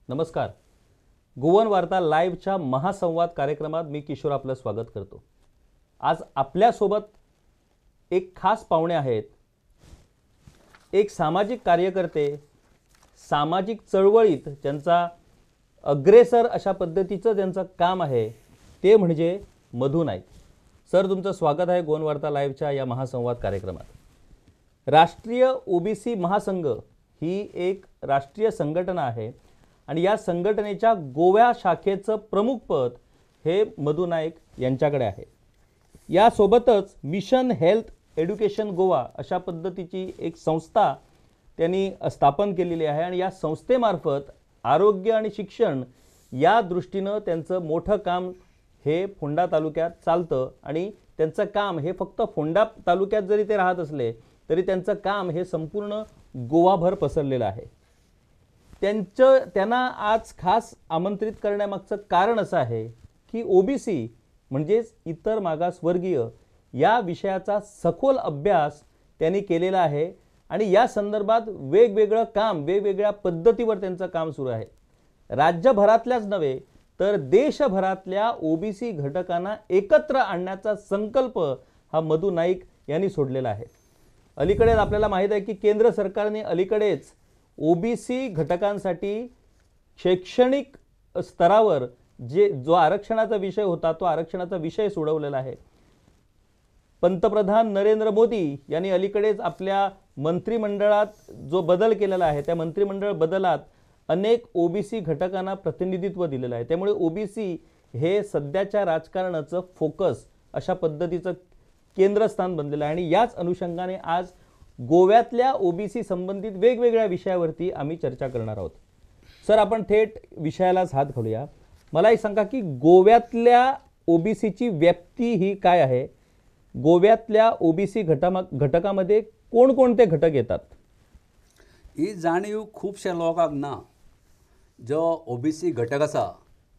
नमस्कार. गोवन वार्ता लाईव्हच्या महासंवाद कार्यक्रमात मी किशोर आपलं स्वागत करतो. आज आपल्यासोबत एक खास पाहुणे आहेत. एक सामाजिक कार्यकर्ते, सामाजिक चळवळीत ज्यांचा अग्रेसर अशा पद्धतीचं ज्यांचं काम आहे ते म्हणजे मधु नाईक. सर, तुमचं स्वागत आहे गोवन वार्ता लाईव्हच्या या महासंवाद कार्यक्रमात. राष्ट्रीय ओबीसी महासंघ ही एक राष्ट्रीय संघटना आहे आणि या संघटनेच्या गोवा शाखेचं प्रमुख पद हे मधु नाईक यांच्याकडे आहे. यासोबतच मिशन हेल्थ एज्युकेशन गोवा अशा पद्धतीची एक संस्था त्यांनी स्थापन केलेली आहे आणि या संस्थेमार्फत आरोग्य आणि शिक्षण या दृष्टीनं त्यांचं मोठं काम हे फोंडा तालुक्यात चालतं आणि त्यांचं काम हे फक्त फोंडा तालुक्यात जरी ते राहत असले तरी त्यांचं काम हे संपूर्ण गोवाभर पसरलेलं आहे. त्यांना आज खास आमंत्रित करण्यामागचं कारण असं आहे की ओबीसी म्हणजेच इतर मागासवर्गीय या विषयाचा सखोल अभ्यास त्यांनी केलेला आहे आणि या संदर्भात वेगवेगळं काम, वेगवेगळ्या पद्धतीवर त्यांचं काम सुरू आहे. राज्यभरातल्याच नव्हे तर देशभरातल्या ओबीसी घटकांना एकत्र आणण्याचा संकल्प हा मधु नाईक यांनी सोडलेला आहे. अलीकडेच आपल्याला माहीत आहे की केंद्र सरकारने अलीकडेच ओबीसी घटकांसाठी शैक्षणिक स्तरावर जो आरक्षणाचा विषय होता तो आरक्षणाचा विषय सोडवलेला आहे. पंतप्रधान नरेंद्र मोदी यांनी अलीकडेच आपल्या मंत्रिमंडळात जो बदल केलेला आहे त्या मंत्रिमंडळ बदलात अनेक ओबीसी घटकांना प्रतिनिधित्व दिलेलं आहे. त्यामुळे ओबीसी हे सध्याच्या राजकारणाचं फोकस अशा पद्धतीचं केंद्रस्थान बनलेलं आहे आणि याच अनुषंगाने आज गोव्यातल्या ओबीसी संबंधित वेगवेगळ्या विषयावरती आम्ही चर्चा करणार आहोत. सर, आपण थेट विषयालाच हात घालूया. मला एक सांगा की गोव्यातल्या ओबीसीची व्याप्ती ही काय आहे? गोव्यातल्या ओबीसी घटकामध्ये कोणकोणते घटक येतात? ही जाणीव खुबशा लोकांक ना. जो ओबीसी घटक आसा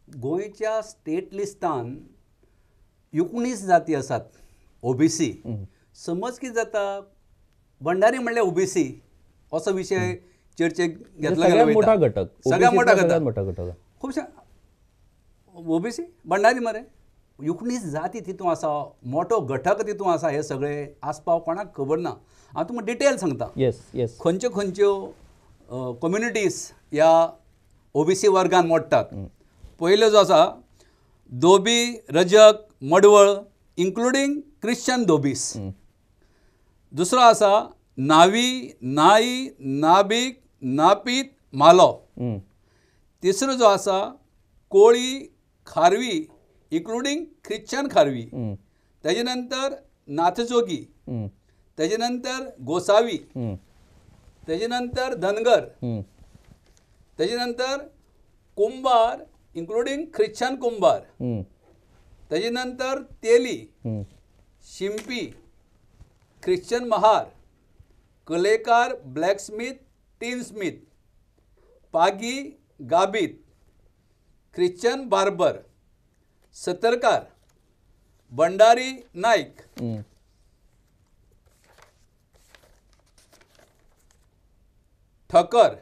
गोंयच्या स्टेट लिस्टान 19 जाती आसात ओबीसी. समज कितें जाता, भंडारी म्हणल्यार ओबीसी असो विषय चर्चेक घेतला गेलो. मोठा घटक, सगळ्यात मोठा घटक खुबशा ओबीसी भंडारी मरे 19 जाती तितून आसा, मोठो घटक तितून आसा. हे सगळे आसपाव कोणाक खबर ना. हांव तुमकां डिटेल सांगता. येस खंयच्यो खंयच्यो कम्युनिटीज ह्या ओबीसी वर्गान मोडटात. पयलो जो आसा धोबी, रजक, मडवळ इन्क्लुडींग क्रिश्चन धोबीस. दुसरो आसा नावी, नाई, नाबीक, नापीत, मालो. तिसरो जो आसा कोळी, खारवी इन्क्लुडींग ख्रिश्चन खारवी. तेजे नंतर नाथजोगी, तेजे नंतर गोसावी, तेजे नंतर धनगर, तेजे नंतर कुंभार इन्क्लुडींग ख्रिश्चन कुंभार, तेजे नंतर तेली, शिंपी, ख्रिश्चन महार, कलेकार, ब्लॅकस्मिथ, टिनस्मिथ, पागी, गाबीत, ख्रिश्चन बार्बर, सतरकार, भंडारी नाईक, ठकर,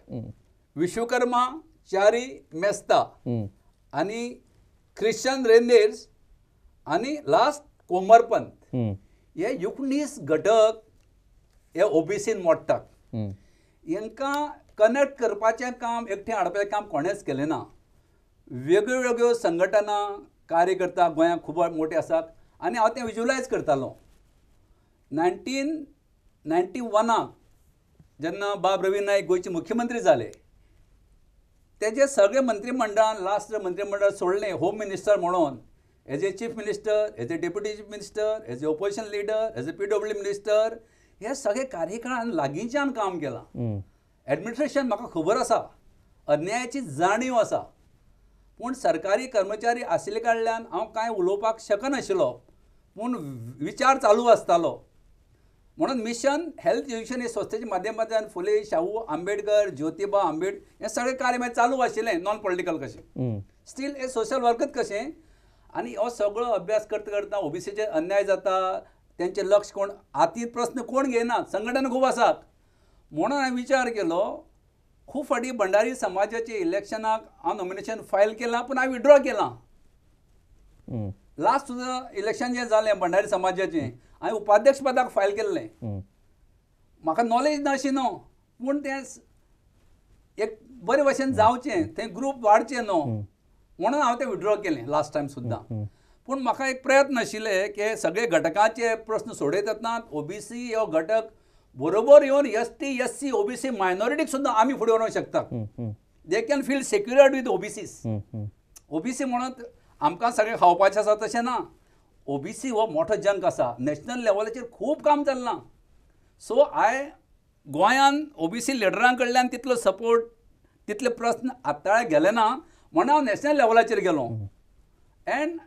विश्वकर्मा, चारी, मेस्ता आणि ख्रिश्चन रेंदेर्स आणि लास्ट कोमरपंत. हे 19 घटक हे ओबीसीन मोडटात. हांकां कनेक्ट करपाचें काम, एकठें हाडपाचें काम कोणेंच केलें ना. वेगळ्यो वेगळ्यो संघटना, कार्यकर्ता गोंयांत खूब मोठे आसात आनी हांव तें विज्युलायज करतालो. 1991 जेन्ना बाब रवी नाईक गोंयचे मुख्यमंत्री जाले तेजे सगळे मंत्रिमंडळान लास्ट मंत्रिमंडळ सोडलें होम मिनिस्टर म्हणून. As a chief minister, as a deputy chief minister, as a opposition leader, as a PWD minister, हे सगळे कार्यकाळान लागींच्यान काम केलां. एडमिनिस्ट्रेशन म्हाका खबर आसा, अन्यायाची जाणीव आसा. पूण सरकारी कर्मचारी आशिल्ले कडल्यान हांव कांय उलोवपाक शकनाशिल्लो, पूण विचार चालू आसतालो. म्हणून मिशन हेल्थ एज्युकेशन हे संस्थेच्या माध्यमांतल्यान फुले शाहू आंबेडकर, ज्योतिबा आंबेडकर हे सगळे कार्य मागीर चालू आशिल्लें, नॉन पॉलिटिकल कशें, स्टील हे सोशल वर्कच कशें. आनी हो सगळो अभ्यास करता करता ओबीसीचे अन्याय जाता, त्यांचे लक्ष कोण हातीत प्रश्न कोण घेयनात, संघटना खूब आसात. म्हणून हांवें विचार केलो खूब फाटी भंडारी समाजाचे इलेक्शनाक हांव नॉमिनेशन फायल केलां पूण हांवें विड्रॉ केलां. लास्ट सुद्दां इलेक्शन जें जालें भंडारी समाजाचें हांवें उपाध्यक्ष पदाक फायल केल्लें. म्हाका नॉलेज नाशी न्हू पूण तें एक बरे भशेन जावचें थंय ग्रूप वाडचे न्हू म्हणून हांव तें विड्रॉ केलें लास्ट टायम सुद्दां. पूण म्हाका एक प्रयत्न आशिल्ले की सगळे घटकांचे प्रस्न सोडयतना ओबीसी हो घटक बरोबर येवन ST SC OBC मायनॉरिटीक सुद्दां आमी फुडें व्हरोंक शकता. They can feel secured with OBCs. OBC म्हणून आमकां सगळें खावपाचें आसा तशें ना. OBC हो मोठो जंक आसा. नॅशनल लेवलाचेर खूब काम चल्लां. सो गोंयान OBC लिडरां कडल्यान तितलो सपोर्ट तितले प्रस्न हाताळे गेले ना म्हणून हांव नॅशनल लेवलाचेर गेलो. एंड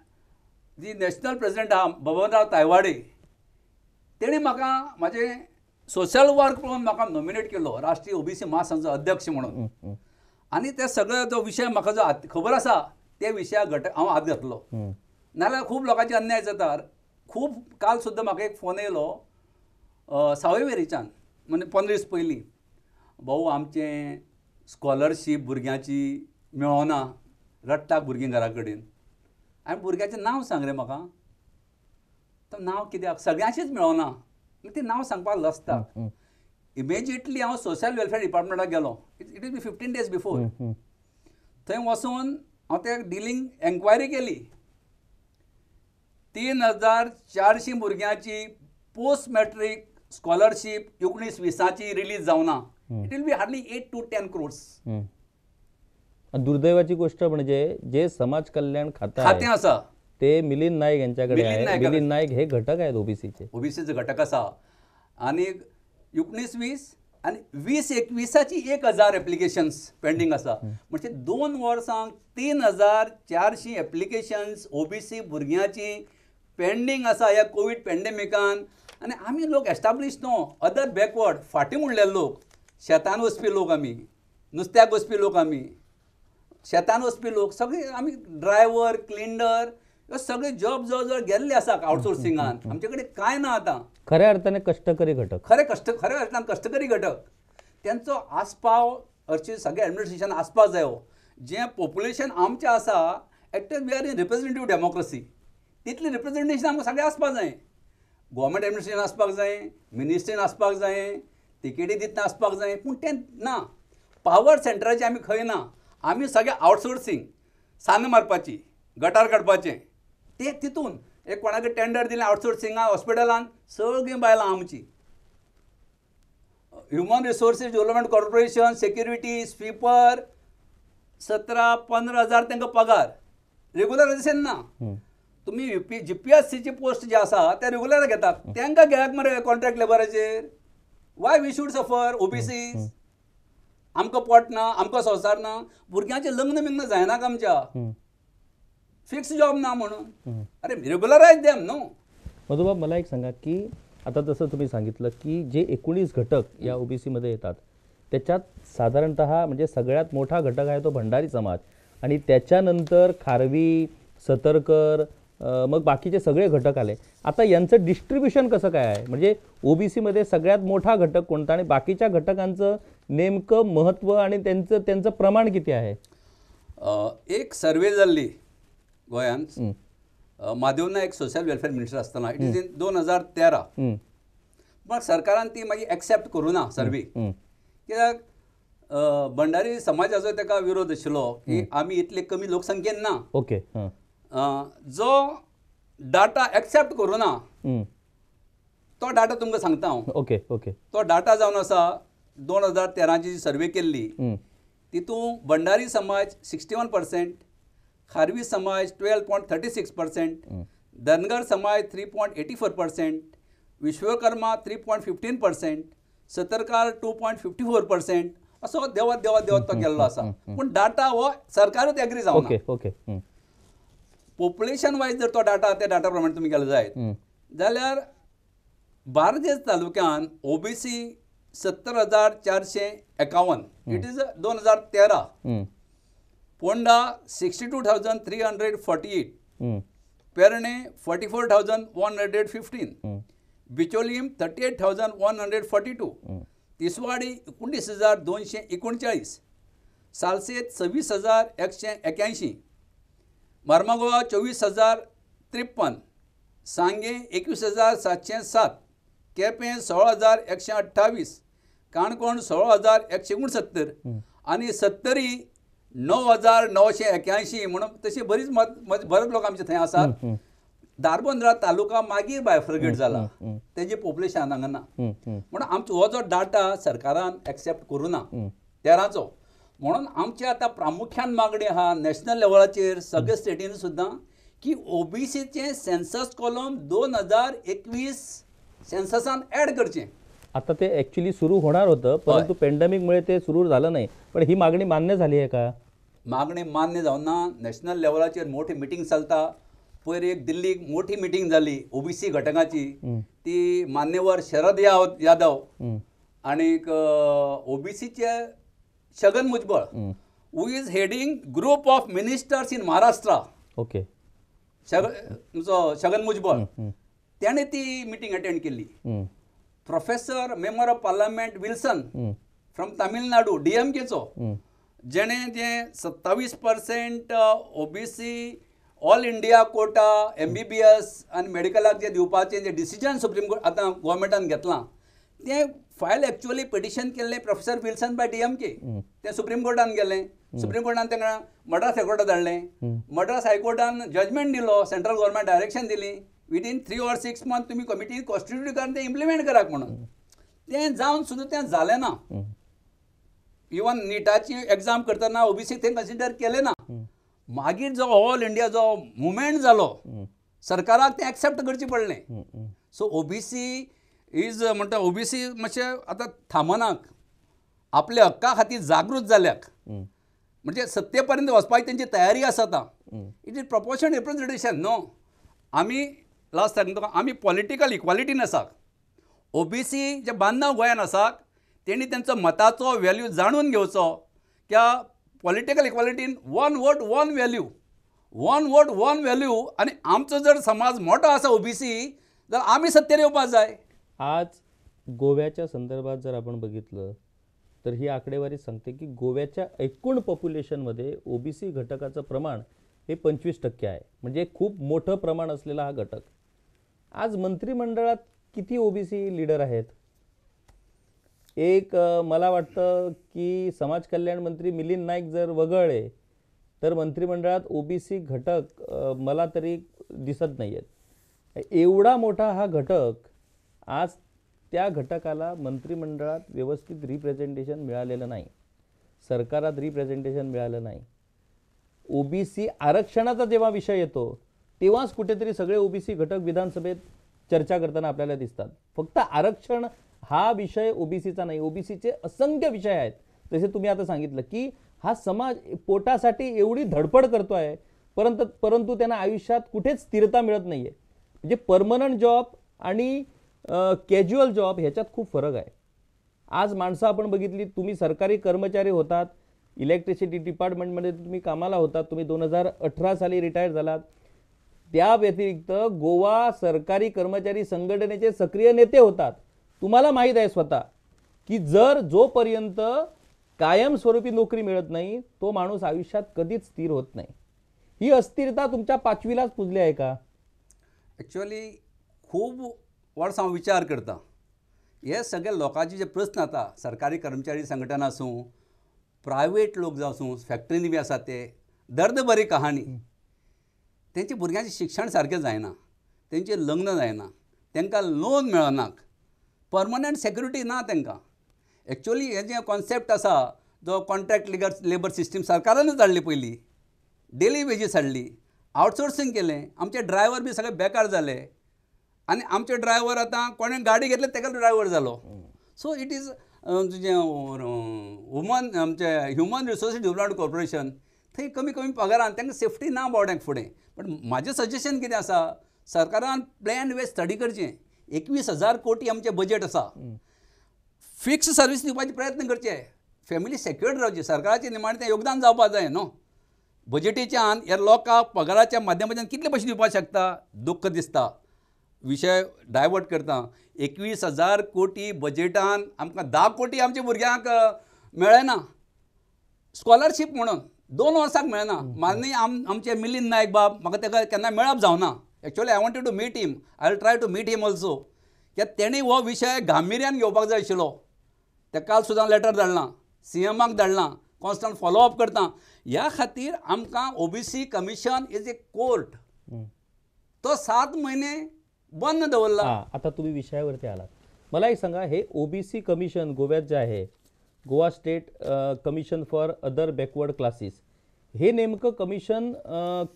जी नॅशनल प्रेसिडेंट आहा बबनराव तायवाडे तेणी म्हाका म्हाजें सोशल वर्क पळोवन म्हाका नॉमिनेट केलो राष्ट्रीय OBC महासंघाचो अध्यक्ष म्हणून. आनी ते सगळे जो विशय म्हाका जो खबर आसा ते विशया हांव हात घातलो. नाल्यार खूब लोकांचे अन्याय जाता. खूब काल सुद्दां म्हाका एक फोन येयलो सावयवेरेंच्यान म्हणजे 15 दीस पयलीं, भाऊ आमचें स्कॉलरशीप भुरग्यांची मेळना, रडटा भुरगीं घरा कडेन. हांवें भुरग्याचें नांव सांग रे म्हाका. तो नांव कित्याक सगळ्यांचेच मेळना. तें नांव सांगपाक लजता. इमिजिएटली हांव सोशल वेलफेअर डिपार्टमेंटाक गेलो. It is be 15 days before. थंय वचून हांव ते डिलींग एन्क्वायरी केली. 3400 भुरग्यांची पोस्ट मॅट्रीक स्कॉलरशीप 19-20ची रिलीज जावना. It will be hardly 8 to 10 crores. दुर्दैवाची गोष्ट म्हणजे जे समाज कल्याण खातें आसा ते मिलिंद नाईक यांच्याकडे आहे. मिलिंद नाईक हे घटक आहेत ओबीसीचे घटक आसा. आनी 19-20 आनी 20-21ची 1000 एप्लिकेशन्स पेंडींग आसा. म्हणजे 2 वर्सांक 3400 एप्लिकेशन्स OBC भुरग्यांची पेंडींग आसा ह्या कोवीड पॅन्डेमिकान. आनी आमी लोक एस्टाब्लीश न्हू, अदर बॅकवर्ड फाटीं उरलेले लोक, शेतान वचपी लोक, आमी नुस्त्याक वचपी लोक, आमी शेतान वचपी लोक सगळे आमी ड्रायव्हर क्लिनर ह्यो सगळे जॉब जवळ जवळ गेल्ले आसा आउटसोर्सिंगान. आमचे कडेन कांय ना आतां. खऱ्या अर्थाने कष्टकरी घटक, खऱ्या अर्थान कष्टकरी घटक त्यांचो आस्पाव हरची सगळे एडमिनिस्ट्रेशन आसपाक जायो. जें पॉप्युलेशन आमचें आसा actually we are in representative democracy. तितली रिप्रेझेंटेशन आमकां सगळें आसपाक जाय. गव्हर्मेंट एडमिनिस्ट्रेशन आसपाक जाय, मिनिस्ट्रीन आसपाक जाय, तिकेटी दितना आसपाक जाय. पूण तें ना. पावर सेंटराची आमी खंय ना. आमी सगळें आउटसोर्सिंग, सान्न मारपाची, गटार काडपाचें तें तितून एक कोणाक टेंडर दिलें आउटसोर्सिंगाक हॉस्पिटलान सगळीं बायलां आमची. Human resources development corporation, security, sweeper 17-15 हजार तांकां पगार. रेग्युलर अशें ना. तुमी GPSCची पोस्ट जे आसा ते रेग्युलर घेतात. तांकां घेयात मरे कॉन्ट्रॅक्ट लेबराचेर. वाय वी शूड सफर OBCs? आमकां पटना, आमकां संवसार ना. भुरग्यांचें लग्न जायनाक आमच्या. फिक्स जॉब ना म्हणून. अरे रेग्युलरायज देम न्हू. मधुबाब मला एक सांगा की आता जसं तुम्ही सांगितलं की जे 19 घटक या OBCमध्ये येतात त्याच्यात साधारणतः म्हणजे सगळ्यात मोठा घटक आहे तो भंडारी समाज आणि त्याच्यानंतर खारवी, सतरकर, मग बाकीचे सगळे घटक आले. आता यांचं डिस्ट्रीब्युशन कसं काय आहे? म्हणजे OBCमध्ये सगळ्यात मोठा घटक कोणता आणि बाकीच्या घटकांचं नेमकं महत्त्व आणि त्यांचं प्रमाण किती आहे? एक सर्वे जाल्ली गोंयांत. महादेव नायक सोशल वेलफेअर मिनिस्टर आसतना. It is in 2013. पण सरकारान ती मागीर एक्सेप्ट करूना सर्वे. कित्याक भंडारी समाजाचो ताका विरोध आशिल्लो की आमी इतले कमी लोकसंख्येन ना. ओके. जो डाटा एक्सेप्ट करूना तो डाटा तुमकां सांगता हांव. Okay okay. तो डाटा जावन आसा 2013ची जी सर्वे केल्ली तितून भंडारी समाज 61%, खारवी समाज 12.36%, धनगर समाज 3.84%, विश्वकर्मा 3.15%, सतरकार 2.54%. असो देवत तो गेल्लो आसा. पूण डाटा हो सरकारूच एग्री जावना. Okay okay. पॉप्युलेशन वायज जर तो डाटा त्या डाटा प्रमाणे तुमी गेलो जायत जाल्यार बार्देस तालुक्यान OBC 70,451. It is 2013. Ponda 62,348. Pernem 44,115. Bicholim 38,142. Tiswadi 19,239, Salcete 26,181, Marmagoa 24,053, सांगे 21,707, केपें 16,128, काणकोण 16,169 आणि सत्तरी 9,981 म्हणून तशी बरेच लोक आमचे थंय आसात. दारबंदरा तालुका मागीर बायफर्गेट जाला, तेजी पॉप्युलेशन हांगा म्हणून आमचो हो जो डाटा सरकारान एक्सेप्ट करूना 13चो. म्हणून आमची आतां प्रामुख्यान मागणी आहा नॅशनल लेवलाचेर सगळे स्टेटीन सुद्दां की ओबीसीचे सेन्सस कॉलम 2021 सेन्ससान ऍड करचें. आता ते ॲक्च्युली सुरू होणार होतं, परंतु पॅन्डेमिकमुळे ते सुरू झालं नाही. पण ही मागणी मान्य झाली आहे का? मागणी मान्य जावन ना. नॅशनल लेवलाचेर मोठी मिटींग चलता. पयर एक दिल्लीक मोठी मिटींग जाली ओबीसी घटकाची, ती मान्यवर शरद यादव आणीक ओबीसीचे Chhagan Bhujbal who is heading group of ministers in Maharashtra. Okay. Chhagan Bhujbal त्याने ती मिटींग अटेंड केली. Professor member of parliament Wilson from Tamil Nadu DMKचो, जेणे जे 27% OBC all India quota MBBS आनी मेडिकलाक जे दिवपाचें जे डिसिजन सुप्रीम कोर्ट आतां गोवोरमेंटान घेतलां, तें फायल एक्चुअली पिटिशन केल्लें प्रोफेसर विल्सन बाय DMK. तें सुप्रीम कोर्टान गेलें. सुप्रीम कोर्टान तांकां मद्रास हायकोर्टाक धाडलें. मद्रास हायकोर्टान जजमेंट दिलो, सेंट्रल गव्हर्मेंट डायरेक्शन दिली विदीन 3 or 6 months तुमी कमिटी कॉन्स्टिट्यूट करून तें इम्प्लिमेंट कराक म्हणून. तें जावन सुद्दां तें जालें ना. इवन नीटाची एग्जाम करतना ओबीसी तें कन्सिडर केलें ना. मागीर जो ऑल इंडिया जो मुवमेंट जालो, सरकाराक तें एक्सेप्ट करचें पडलें. सो ओबीसी इज म्हणटा ओबीसी मातशें आतां थांबनाक, आपल्या हक्का खातीर जागृत जाल्याक, म्हणजे सत्ते पर्यंत वचपाची तेंची तयारी आसा आतां. इट इज प्रपोर्शन रिप्रेझेंटेशन न्हू. आमी लास्ट सांगता आमी पॉलिटिकल इक्वॉलिटीन आसात. ओबीसी जे बांदव गोंयान आसात तेणी तेंचो मताचो व्हॅल्यू जाणून घेवचो. त्या political इक्वॉलिटीन 1 vote 1 value, 1 vote 1 value. आनी आमचो जर समाज मोठो आसा ओबीसी जाल्यार आमी सत्तेर येवपाक जाय. आज गोव्याच्या संदर्भात जर आपण बघितलं तर ही आकडेवारी सांगते की गोव्याच्या एकूण पॉप्युलेशनमध्ये ओबीसी घटकाचं प्रमाण हे 25% आहे. म्हणजे खूप मोठं प्रमाण असलेला हा घटक. आज मंत्रिमंडळात किती ओबीसी लीडर आहेत? एक मला वाटतं की समाज कल्याण मंत्री मिलिंद नाईक जर वगळले तर मंत्रिमंडळात ओबीसी घटक मला तरी दिसत नाही आहेत. एवढा मोठा हा घटक, आज त्या घटकाला मंत्रिमंडळात व्यवस्थित रिप्रेझेंटेशन मिळालेलं नाही, सरकारात रिप्रेझेंटेशन मिळालं नाही. ओबीसी आरक्षणाचा जेव्हा विषय येतो तेव्हाच कुठेतरी सगळे ओबीसी घटक विधानसभेत चर्चा करताना आपल्याला दिसतात. फक्त आरक्षण हा विषय ओबीसीचा नाही, ओबीसीचे असंख्य विषय आहेत. जसे तुम्ही आता सांगितलं की हा समाज पोटासाठी एवढी धडपड करतोय, परंतु त्यांना आयुष्यात कुठेच स्थिरता मिळत नाहीये. म्हणजे परमनंट जॉब आणि कॅज्युअल जॉब ह्याच्यात खूप फरक आहे. आज माणसं आपण बघितली, तुम्ही सरकारी कर्मचारी होतात, इलेक्ट्रिसिटी डिपार्टमेंटमध्ये तुम्ही कामाला होतात, तुम्ही 2018 साली रिटायर झालात. त्या व्यतिरिक्त गोवा सरकारी कर्मचारी संघटनेचे सक्रिय नेते होतात. तुम्हाला माहीत आहे स्वतः की जोपर्यंत कायमस्वरूपी नोकरी मिळत नाही तो माणूस आयुष्यात कधीच स्थिर होत नाही. ही अस्थिरता तुमच्या 5वीलाच पुजली आहे का? ॲक्च्युअली खूब वर्स हांव विचार करता. हे सगळे लोकांचे जे प्रश्न आता सरकारी कर्मचारी संघटना आसूं, प्रायवेट लोक जावं, फॅक्टरीनी बी आसात, ते दर्द बरी कहाणी. तेंचे भुरग्यांचें शिक्षण सारकें जायना, तेंचें लग्न जायना, तांकां लोन मेळनाक, परमनंट सेक्युरिटी ना तांकां. एक्चुअली हे जे कॉन्सेप्ट आसा जो कॉन्ट्रॅक्ट लेबर सिस्टम सरकारानच हाडली, पयलीं डेली वेजीस हाडली, आउटसोर्सिंग केलें, आमचे ड्रायव्हर बी सगळे बेकार जाले आनी आमचे ड्रायव्हर आतां कोणें गाडी घेतली ताका ड्रायव्हर जालो. सो इट इज तुजें ह्युमन रिसोर्सीस डेव्हलपमेंट कॉर्पोरेशन थंय कमी कमी पगारान तांकां सेफ्टी ना बावड्यांक फुडें. पण म्हाजें सजेशन कितें आसा, सरकारान प्लॅन वे स्टडी करचें. 21,000 कोटी आमचें बजेट आसा. फिक्स सर्वीस दिवपाचे प्रयत्न करचे, फॅमिली सेक्युअर्ड रावची. सरकाराचें निमाणें तें योगदान जावपाक जाय न्हू. बजेटीच्यान ह्या लोकांक पगाराच्या माध्यमांतल्यान कितले पयशे दिवपाक शकता दुख्ख दिसता. विशय डायवर्ट करता. 21,000 कोटी बजेटान आमकां 10 कोटी आमच्या भुरग्यांक मेळना स्कॉलरशीप म्हणून 2 वर्सांक मेळना. माननीय आमचे मिलिंद नायक बाब म्हाका ताका केन्ना मेळप जावना. Actually I wanted to meet him. I will try to meet him also. कित्याक तेणी हो विशय गांभिऱ्यान घेवपाक जाय आशिल्लो. ते काल सुद्दां लेटर धाडलां, CMाक धाडलां, कॉन्स्टंट फॉलोअप करता. ह्या खातीर आमकां OBC commission is a court. तो 7 महिने बंद दवरला. आता तुम्ही विषयावरती आलात. मला एक सांगा, हे OBC कमिशन गोव्यात जे आहे, Goa state commission for other backward classes, हे नेमकं कमिशन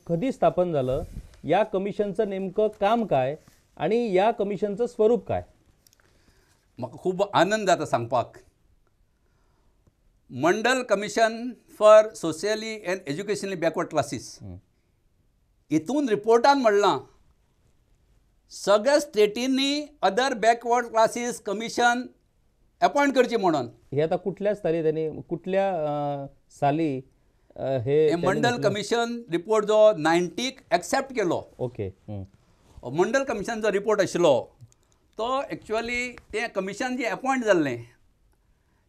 कधी स्थापन झालं? या कमिशनचं नेमकं काम काय आणि या कमिशनचं स्वरूप काय? म्हाका खूब आनंद जाता सांगपाक. Mandal commission for socially and educationally backward classes हितून रिपोर्टान म्हणलां सगळ्या स्टेटींनी other backward classes commission appoint करची म्हणून. हे आता कुठल्या साली त्यांनी साली हे मंडल कमिशन रिपोर्ट जो 90क एक्सेप्ट केलो. ओके. मंडल कमिशन जो रिपोर्ट आशिल्लो तो एक्चुअली तें कमिशन जे अपॉइंट जाल्लें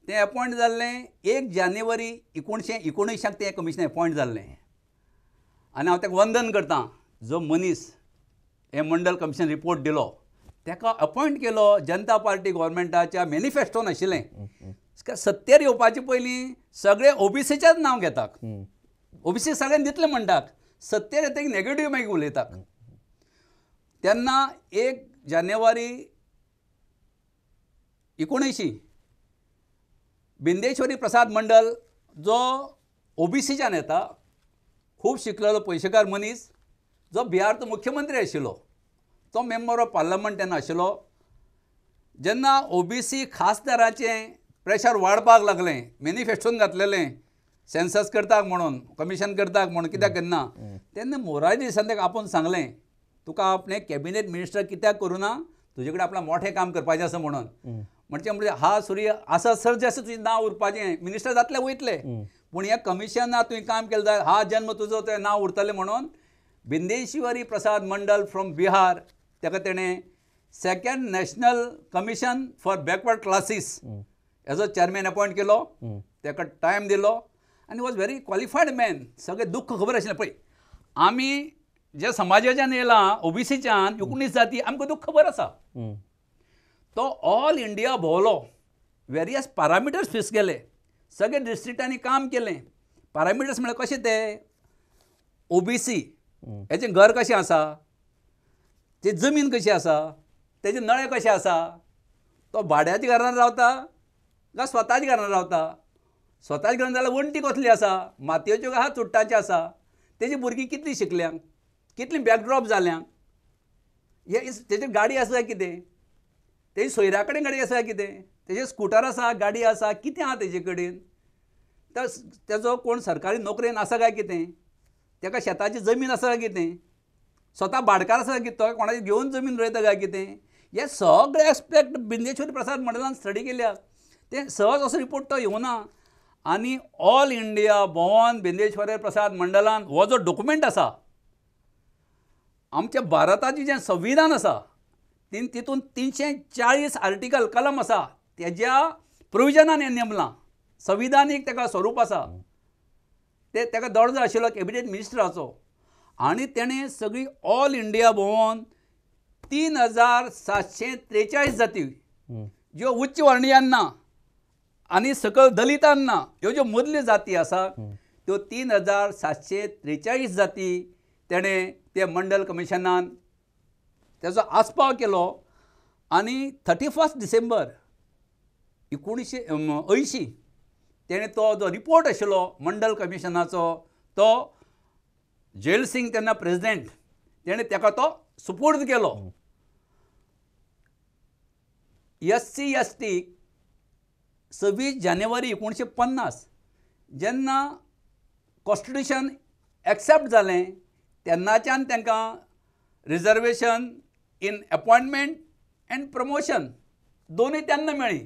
तें अपॉइंट जाल्लें 1 जानेवारी 1919 तें कमिशन अपॉइंट जाल्लें. आनी हांव ताका वंदन करतां जो मनीस हे मंडल कमिशन रिपोर्ट दिलो. ताका अपॉइंट केलो जनता पार्टी गव्हर्मेंटाच्या मॅनिफेस्टोन आशिल्लें. सत्तेर येवपाचे पयलीं सगळे OBCचेच नांव घेतात. OBC सगळ्यांक दितले म्हणटात. सत्तेर येतकीर नेगेटिव्ह मागीर उलयतात. तेन्ना 1 जानेवारी 1919 बिंदेश्वरी प्रसाद मंडल जो OBCच्यान येता, खूब शिकलेलो पयशेकार मनीस, जो बिहारचो मुख्यमंत्री आशिल्लो, तो मेंबर ऑफ पार्लमेंट तेन्ना आशिल्लो. जेन्ना OBC खासदाराचें प्रेशर वाडपाक लागलें, मॅनिफेस्टोन घातलेलें सेन्सस करताक म्हणून, कमिशन करताक म्हणून, कित्याक केन्ना तेन्ना मोरारजी देसायान ताका आपूण सांगलें तुका आपणें कॅबिनेट मिनिस्टर कित्याक करूना, तुजे कडेन आपणाक मोठें काम करपाचें आसा म्हणून. म्हणजे हा सूर्य आसा सर जसं तुजें नांव उरपाचें, मिनिस्टर जातले वयतले, पूण ह्या कमिशनात तुवें काम केलें जाल्यार हा जन्म तुजो तें नांव उरतलें म्हणून बिंदेश्वरी प्रसाद मंडल फ्रॉम बिहार ताका तेणें 2nd National commission for Backward Classes as a chairman appoint केलो. ताका टायम दिलो आनी वॉज व्हेरी क्वॉलिफायड मॅन. सगळें दुख्ख खबर आशिल्लें. पळय आमी जे समाजाच्यान येयलां OBCच्यान 19 जाती, आमकां दुख्ख खबर आसा. तो ऑल इंडिया भोंवलो, वेरियस पॅरामिटर्स फेस केले, सगळे डिस्ट्रिक्टांनी काम केलें. पॅरामिटर्स म्हळ्यार कशें ते OBC हेचें घर कशें आसा, तेची जमीन कशी आसा, तेजे नळे कशे आसा, तो भाड्याच्या घरांत रावता काय स्वताच्या घरांत रावता, स्वताच्या घरांत जाल्यार वण्टी कसली आसा, मातयेच्यो काय चुडटांच्यो आसा, तेजी भुरगीं कितलीं शिकल्यांक, कितलीं बॅकड्रॉप जाल्यांक, तेजी गाडी आसा काय कितें, तेजी सोयऱ्या कडेन गाडी आसा काय कितें, तेजे स्कुटर आसा, गाडी आसा, कितें आहा तेजे कडेन, तेजो कोण सरकारी नोकरेन आसा काय कितें, ताका शेताची जमीन आसा काय कितें, स्वता भाडकार आसा काय कितें, तो कोणाची घेवन जमीन रोयता काय कितें, हे सगळे एक्सपेक्ट बिंदेश्वरी प्रसाद मंडलान स्टडी केल्या. ते सहज असो रिपोर्ट तो येवना. आनी ऑल इंडिया भोंवोन बिंदेश्वरी प्रसाद मंडलान हो जो डॉक्युमेंट आसा, आमच्या भारताचें जें संविधान आसा तितून 340 आर्टिकल कलम आसा, तेज्या प्रोविजनान हें नेमलां. संविधानीक ताका स्वरूप आसा. ताका दर्जो आशिल्लो कॅबिनेट मिनिस्टराचो. आनी तेणें सगळी ऑल इंडिया भोंवोन 3,743 जाती, ज्यो उच्च वर्णीयांना आनी सकल दलितांना, ह्यो ज्यो मदल्यो जाती आसा त्यो 3,743 जाती तेणें ते मंडल कमिशनान तेजो आस्पाव केलो. आनी 31 डिसेंबर 1980 तेणें तो जो रिपोर्ट आशिल्लो मंडल कमिशनाचो तो जैल सिंग तेन्ना प्रेसिडेंट तेणें ताका तो सुपूर्द केलो. SC ST 26 जानेवारी 1950 जेन्ना कॉन्स्टिट्यूशन एक्सेप्ट जालें तेन्नाच्यान तांकां reservation in appointment end promotion दोनूय तेन्ना मेळ्ळी.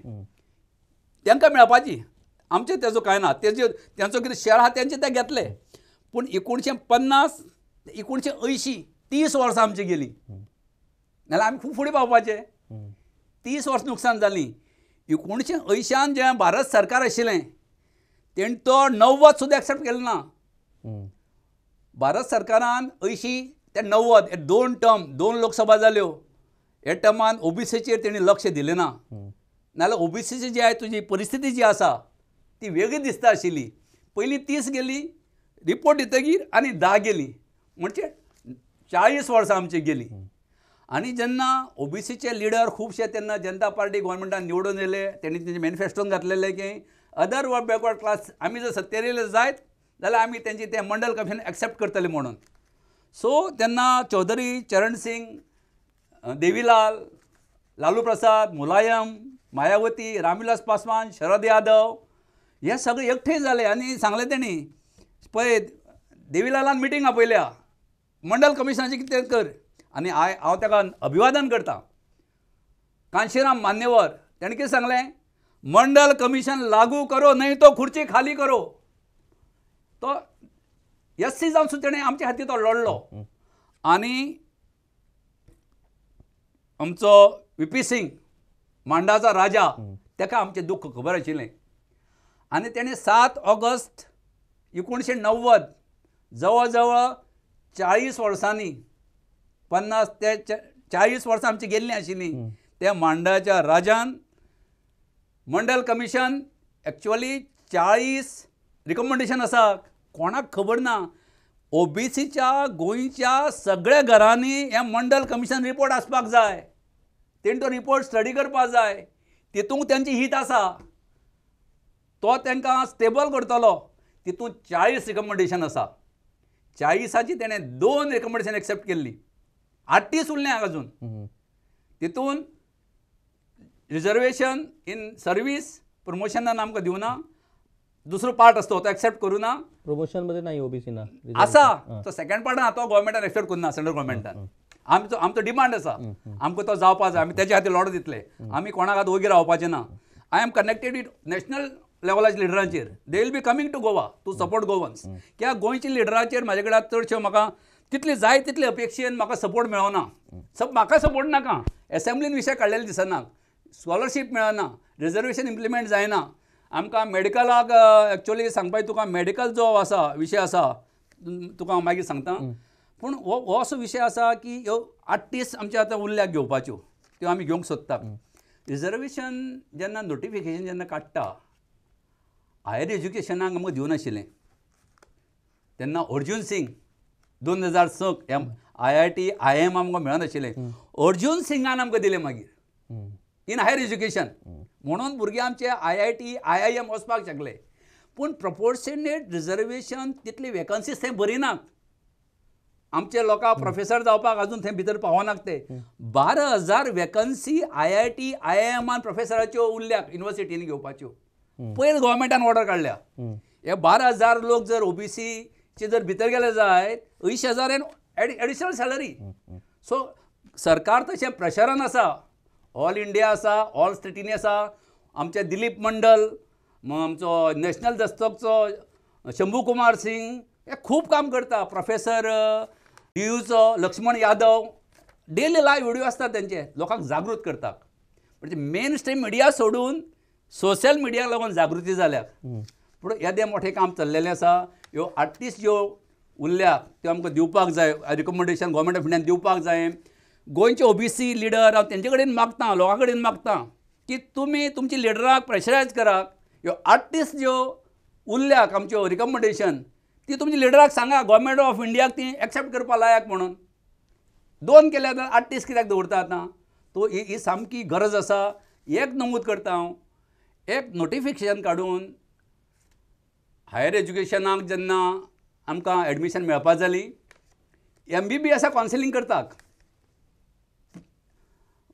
तांकां मेळपाची, आमचें तेजो कांय ना. तेंचो कितें शेअर आहा तेंचे ते घेतले. पूण 1950 ते 1980 30 वर्सां आमची गेली. नाल्यार आमी खूब फुडें पावपाचे. 30 वर्सां नुकसान जालीं. 1980 जें भारत सरकार आशिल्लें तेणी तो 90 सुद्दां एक्सेप्ट केलो ना. भारत सरकारान 80 ते 90 हे 2 टर्म 2 लोकसभा जाल्यो. हे टर्मान ओबीसीचेर तेणी लक्ष दिलें ना. नाल्यार ओबीसीची जी तुजी परिस्थिती जी आसा ती वेगळी दिसता आशिल्ली. पयलीं 30 गेली, रिपोर्ट दितकीर आनी 10 गेली, म्हणजे 40 वर्सां आमची गेली. आनी जेन्ना ओबीसीचे लिडर खुबशे तेन्ना जनता पार्टी गोवोरमेंटान निवडून येयले, तेणी तेंचे मॅनिफेस्टोन घातलेले की अदर बॅकवर्ड क्लास आमी जर सत्तेर येयले जायत जाल्यार आमी तेंची तें मंडल कमिशन एक्सेप्ट करतले म्हणून. सो तेन्ना चौधरी चरण सिंग, देवीलाल, लालू प्रसाद, मुलायम, मायावती, रामविलास पासवान, शरद यादव हे सगळे एकठांय जाले आनी सांगलें तेणी पळय देवीलालान मिटींग आपयल्या मंडल कमिशनाचें कितें कर. आनी हांव ताका अभिवादन करतां. कांशीराम मान्यवर तेणें कितें सांगलें, मंडल कमिशन लागू करो नहीं तो खुर्ची खाली करो. तो एससी जावन सुद्दां तेणें आमचे खातीर तो लढलो. आनी आमचो व्हीपी सिंग मांडाचा राजा ताका आमचें दुख्ख खबर आशिल्लें. आनी तेणें 7 ऑगस्ट 1990 जवळ जवळ 40 वर्सांनी 50 ते 40 वर्सां आमची गेल्लीं आशिल्लीं. त्या मांडाच्या राजान मंडल कमिशन एक्चुअली 40 रिकमेंडेशन आसा, कोणाक खबर ना. ओबीसीच्या गोंयच्या सगळ्या घरांनी हें मंडल कमिशन रिपोर्ट आसपाक जाय. तेणी तो रिपोर्ट स्टडी करपाक जाय. तितूंत तेंची हीत आसा, तो तांकां स्टेबल करतलो. तितूंत 40 रिकमेंडेशन आसा. 40ची तेणें 2 रिकमेंडेशन एक्सेप्ट केल्ली. 38 उरल्या अजून. तितून रिजर्वेशन इन सर्वीस प्रमोशनान आमकां दिवना. दुसरो पार्ट आसता तो एक्सेप्ट करूं ना. प्रमोशन मध्ये नाही ओबीसी ना आसा तो सेकंड पार्टान तो गोवोरमेंटान एक्सेप्ट करूं ना. सेंट्रल गोवोरमेंटान आमचो डिमांड आसा, आमकां तो जावपा जाय. आमी तेच्या खातीर लढो दितले. आमी कोणाक आतां वगीर रावपाचें ना. I am connected with national लेवलाच्या लिडरांचेर. They will be coming to Goa to support Goans. कित्याक गोंयच्या लिडराचेर म्हाजे कडेन चडशे म्हाका तितले जाय तितले अपेक्षेन म्हाका सपोर्ट मेळना. म्हाका सपोर्ट नाका. एसेंब्लीन विशय काडलेले दिसना. स्कॉलरशीप मेळना, रिजर्वेशन इम्प्लिमेंट जायना. आमकां मेडिकलाक एक्चुअली सांगपाक तुका मेडिकल जो आसा विशय आसा तुका हांव मागीर सांगता. पूण हो असो विशय आसा की ह्यो 38 आमचे आतां उरल्याक घेवपाच्यो त्यो आमी घेवंक सोदतात. रिजर्वेशन जेन्ना नोटिफिकेशन जेन्ना काडटा हायर एज्युकेशनाक आमकां दिवनाशिल्लें तेन्ना अर्जुन सिंग 2006 IIT IIM आमकां मेळनाशिल्लें. अर्जुन सिंगान आमकां दिलें मागीर इन हायर एज्युकेशन. म्हणून भुरगे आमचे IIT IIM वचपाक शकले. पूण प्रपोर्शनेट रिजर्वेशन तितली वेकन्सीज थंय भरिनात. आमचे लोकांक प्रोफेसर जावपाक अजून थंय भितर पावनात. ते 12,000 वेकन्सी IIT IIMान प्रोफेसराच्यो उरल्याक युनिवर्सिटीनी घेवपाच्यो. पयर गोवोरमेंटान ऑर्डर काडल्या. हे 12,000 लोक जर ओबीसीचे जर भितर गेले जायत 80,000 एडिशनल सॅलरी. सो सरकार तशें प्रेशरान आसा. ऑल इंडिया आसा, ऑल स्टेटीनी आसा. आमचे दिलीप मंडल, आमचो नॅशनल दस्तकचो शंभू कुमार सिंग हे खूब काम करता. प्रोफेसर DUचो Laxman Yadav daily live video आसतात तेंचे, लोकांक जागृत करतात. म्हणजे मेन स्ट्रीम मिडिया सोडून सोशल मिडियाक लागून जागृती जाल्याक. पूण येदें मोठें काम चल्लेलें आसा. ह्यो 38 ज्यो उरल्याक त्यो आमकां दिवपाक जाय. रिकमेंडेशन गोवोरमेंटा फुड्यान दिवपाक जाय. गोंयचे ओबीसी लिडर हांव तेंचे कडेन मागतां, लोकां कडेन मागतां की तुमी तुमच्या लिडराक प्रेशरायज करात. ह्यो 38 ज्यो उरल्याक आमच्यो रिकमेंडेशन ती तुमच्या लिडराक सांगा गोवोरमेंट ऑफ इंडियाक ती एक्सेप्ट करपा लायक म्हणून. 2 केल्या 38 कित्याक दवरता आतां. तो ही सामकी गरज आसा. एक नमूद करता हांव, एक नोटिफिकेशन काडून हायर एज्युकेशनाक जेन्ना आमकां एडमिशन मेळपा जाली MBBS कावन्सिलींग करतात.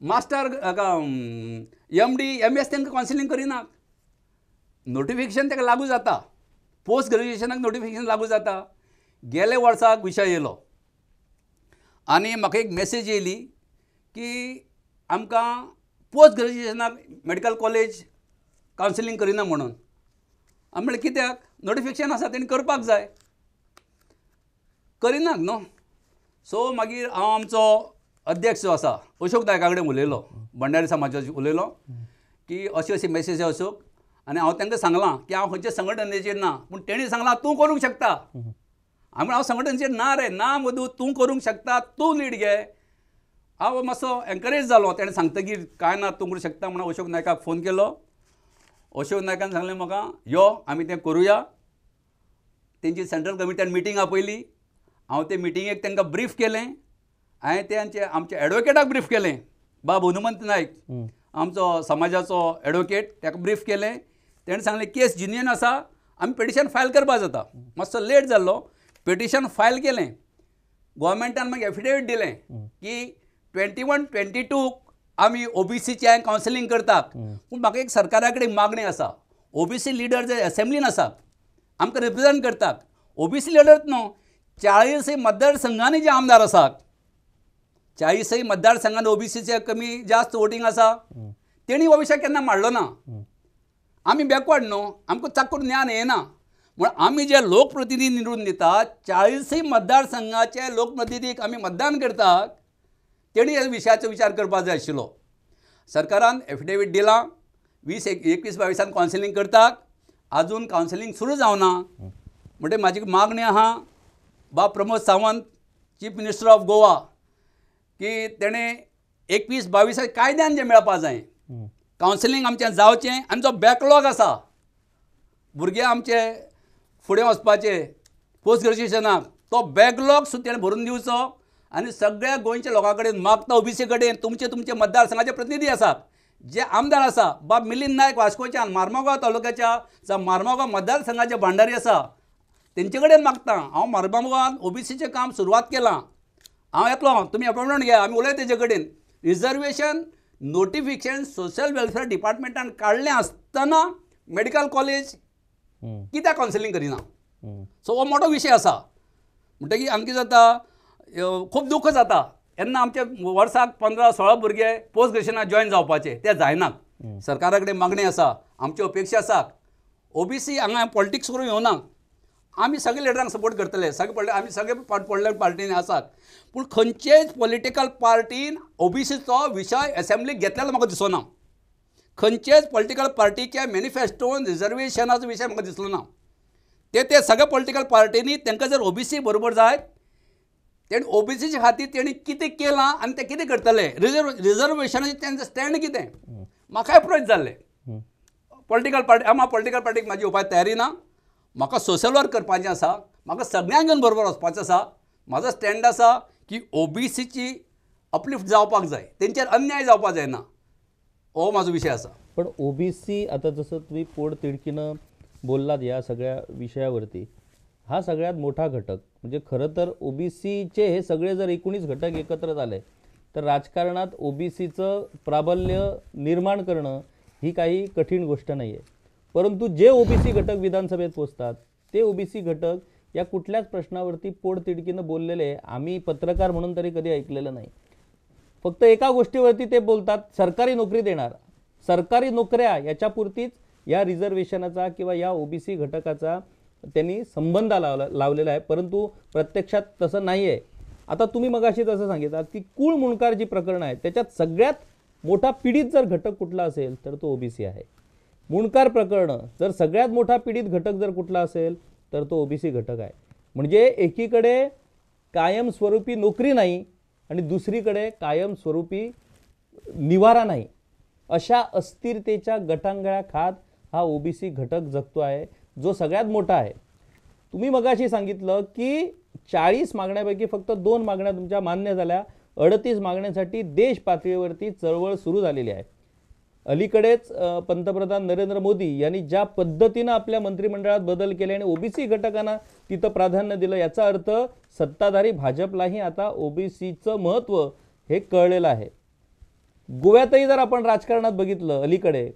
मास्टर MD MS तांकां कावन्सिलींग करिनात. नोटिफिकेशन ताका लागू जाता. पोस्ट ग्रॅज्युएशनाक नोटिफिकेशन लागू जाता. गेले वर्साक विशय येयलो आनी म्हाका एक मेसेज येयली की आमकां पोस्ट ग्रॅज्युएशनाक मेडिकल कॉलेज कावन्सिलींग करिना म्हणून. आमी म्हणलें कित्याक? नोटिफिकेशन आसा तेणी करपाक जाय. करिनात न्हू. सो मागीर हांव आमचो अध्यक्ष जो आसा अशोक नायका कडेन उलयलो, भंडारी समाजाचो उलयलो की अशी अशी मॅसेज अशोक, आनी हांव तांकां सांगलां की हांव खंयच्या संघटनेचेर ना, पूण तेणी सांगलां तूं करूंक शकता. हांव संघटनेचेर ना रे, ना मधू, तूं करूंक शकता, तूं लीड घे. हांव मातसो एनकरेज जालो तेणें सांगतकीर काय ना तूं करूंक शकता म्हणून अशोक नायकाक फोन केलो. अशोक नायकान सांगलें म्हाका यो आमी तें करुया. तेंची सेंट्रल कमिटीन मिटींग आपयली. हांव ते मिटिंगेक तांकां ब्रीफ केलें. हांवें आमच्या एडवोकेटाक ब्रीफ केलें, बाब हनुमंत नायक आमचो समाजाचो एडवोकेट, ताका ब्रीफ केलें. तेणें सांगलें केस जिन्यून आसा, आमी पिटिशन फायल करपा जाता. मातसो लेट जाल्लो, पिटिशन फायल केलें. गोवोरमेंटान मागीर एफिडेवीट दिलें की 21-22 आमी ओबीसीचें कावन्सिलींग करतात. पूण म्हाका एक सरकारा कडेन मागणी आसा. ओबीसी लिडर जे असेंब्लीन आसात, आमकां रिप्रेझेंट करतात, ओबीसी लिडर न्हू, 40 मतदारसंघांनी जे आमदार आसात, 40 मतदारसंघांनी ओबीसीचे कमी जास्त वोटींग आसा, तेणी हो विशय केन्ना मांडलो ना. आमी बॅकवर्ड न्हू, आमकां चाकूर ज्ञान येना. म्हण आमी जे लोकप्रतिनिधी निवडून दितात, 40 मतदारसंघाचे लोकप्रतिनिधीक आमी मतदान करतात, तेणी ह्या विशयाचो विचार करपाक जाय आशिल्लो. सरकारान एफिडेवीट दिलां, 21-22 कावन्सिलींग करतात. आजून कावन्सिलींग सुरू जावना. म्हणजे म्हाजी मागणी आहा बाब Pramod Sawant, chief minister of Goa, की तेणें 21-22 कायद्यान जें मेळपा जाय, कावन्सिलींग आमचें जावचें. आनी जो बॅकलॉग आसा भुरगे आमचे फुडें वचपाचे पोस्ट ग्रॅज्युएशनाक, तो बॅकलॉग सुद्दां तेणें भरून दिवचो. आनी सगळ्या गोंयच्या लोकां कडेन मागता ओबीसी कडेन तुमचे मतदारसंघाचे प्रतिनिधी आसात, जे आमदार आसा, बाब मिलिंद नायक वास्कोच्यान मार्मागांव तालुक्याच्या जावं मार्मागांव मतदारसंघाचे भांडारी आसा, तेंचे कडेन मागता. हांव मार्मागांवान ओबीसीचें काम सुरवात केलां. हांव येतलो, तुमी अपॉयंटमेंट घे, आमी उलय तेजे कडेन. रिजर्वेशन नोटिफिकेशन सोशल वेलफेअर डिपार्टमेंटान काडलें आसतना मेडिकल कॉलेज कित्याक कावन्सिलींग करिना? सो हो मोठो विशय आसा. म्हणटकीर आमकां कितें जाता, खूब दुख्ख जाता येन्ना आमचे वर्साक 15-16 भुरगे पोस्ट ग्रॅज्युएशनाक जॉयन जावपाचे, ते जायनात. सरकारा कडेन मागणी आसा, आमची अपेक्षा आसा. ओबीसी हांगा पॉलिटिक्स करूं येवना. आमी सगळे लिडरांक सपोर्ट करतले, आमी सगळे पॉलिटिकल पार्टीन आसात. पूण खंयचेच पॉलिटिकल पार्टीन ओबीसीचो विशय असेंब्लीक घेतलेलो म्हाका दिसना. खंयचेच पॉलिटिकल पार्टीच्या मॅनिफेस्टोन रिजर्वेशनाचो विशय म्हाका दिसलो ना. ते सगळ्या पॉलिटिकल पार्टींनी तांकां जर ओबीसी बरोबर जाय, तेणी ओबीसीच्या खातीर तेणी कितें केलां आनी ते कितें करतले, रिजर्वेशनाचें तेंचें स्टँड कितें, म्हाका अप्रोच जाल्ले. पॉलिटिकल पार्टीक म्हाजी येवपाची तयारी ना. म्हाका सोशल वर्क करपाचें आसा, म्हाका सगळ्यांक घेवन बरोबर वचपाचें आसा. म्हाजो स्टँड आसा की ओबीसीची अपलिफ्ट जावपाक जाय, तेंचेर अन्याय जावपाक जायना, हो म्हाजो विशय आसा. पण ओबीसी आता जसं तुम्ही पोट तिडकीनं बोललात या सगळ्या विषयावरती, हा सगळ्यात मोठा घटक म्हणजे खरं तर ओबीसीचे हे सगळे जर 19 घटक एकत्र झाले तर राजकारणात ओबीसीचं प्राबल्य निर्माण करणं ही काही कठीण गोष्ट नाही आहे. परंतु जे ओबीसी घटक विधानसभेत पोचतात ते ओबीसी घटक या कुठल्याच प्रश्नावरती पोट तिडकीनं बोललेले आम्ही पत्रकार म्हणून तरी कधी ऐकलेलं नाही. फक्त एका गोष्टीवरती ते बोलतात, सरकारी नोकरी देणार, सरकारी नोकऱ्या याच्यापुरतीच या रिझर्वेशनाचा किंवा या ओबीसी घटकाचा त्यांनी संबंध लावलेला आहे. परंतु प्रत्यक्षात तसं नाही आहे. आता तुम्ही मगाशी तसं सांगितलं की कुळ मुणकार जी प्रकरणं आहेत त्याच्यात सगळ्यात मोठा पीडित जर घटक कुठला असेल तर तो ओबीसी आहे. मुणकार प्रकरणं जर सगळ्यात मोठा पीडित घटक जर कुठला असेल तर तो ओबीसी घटक आहे. म्हणजे एकीकडे कायमस्वरूपी नोकरी नाही आणि दुसरीकडे कायमस्वरूपी निवारा नाही, अशा अस्थिरतेच्या गटांगळ्याखात हा ओबीसी घटक जगतो आहे, जो सगळ्यात मोठा आहे. तुम्ही मगाशी सांगितलं की 40 मागण्यापैकी फक्त 2 मागण्या तुमच्या मान्य झाल्या. 38 मागण्यांसाठी देश पातळीवरती चळवळ सुरू झालेली आहे. अलीकडेच पंतप्रधान नरेंद्र मोदी यांनी ज्या पद्धतीनं आपल्या मंत्रिमंडळात बदल केले आणि ओबीसी घटकांना तिथं प्राधान्य दिलं, याचा अर्थ सत्ताधारी भाजपलाही आता ओबीसीचं महत्त्व हे कळलेलं आहे. गोव्यातही जर आपण राजकारणात बघितलं अलीकडे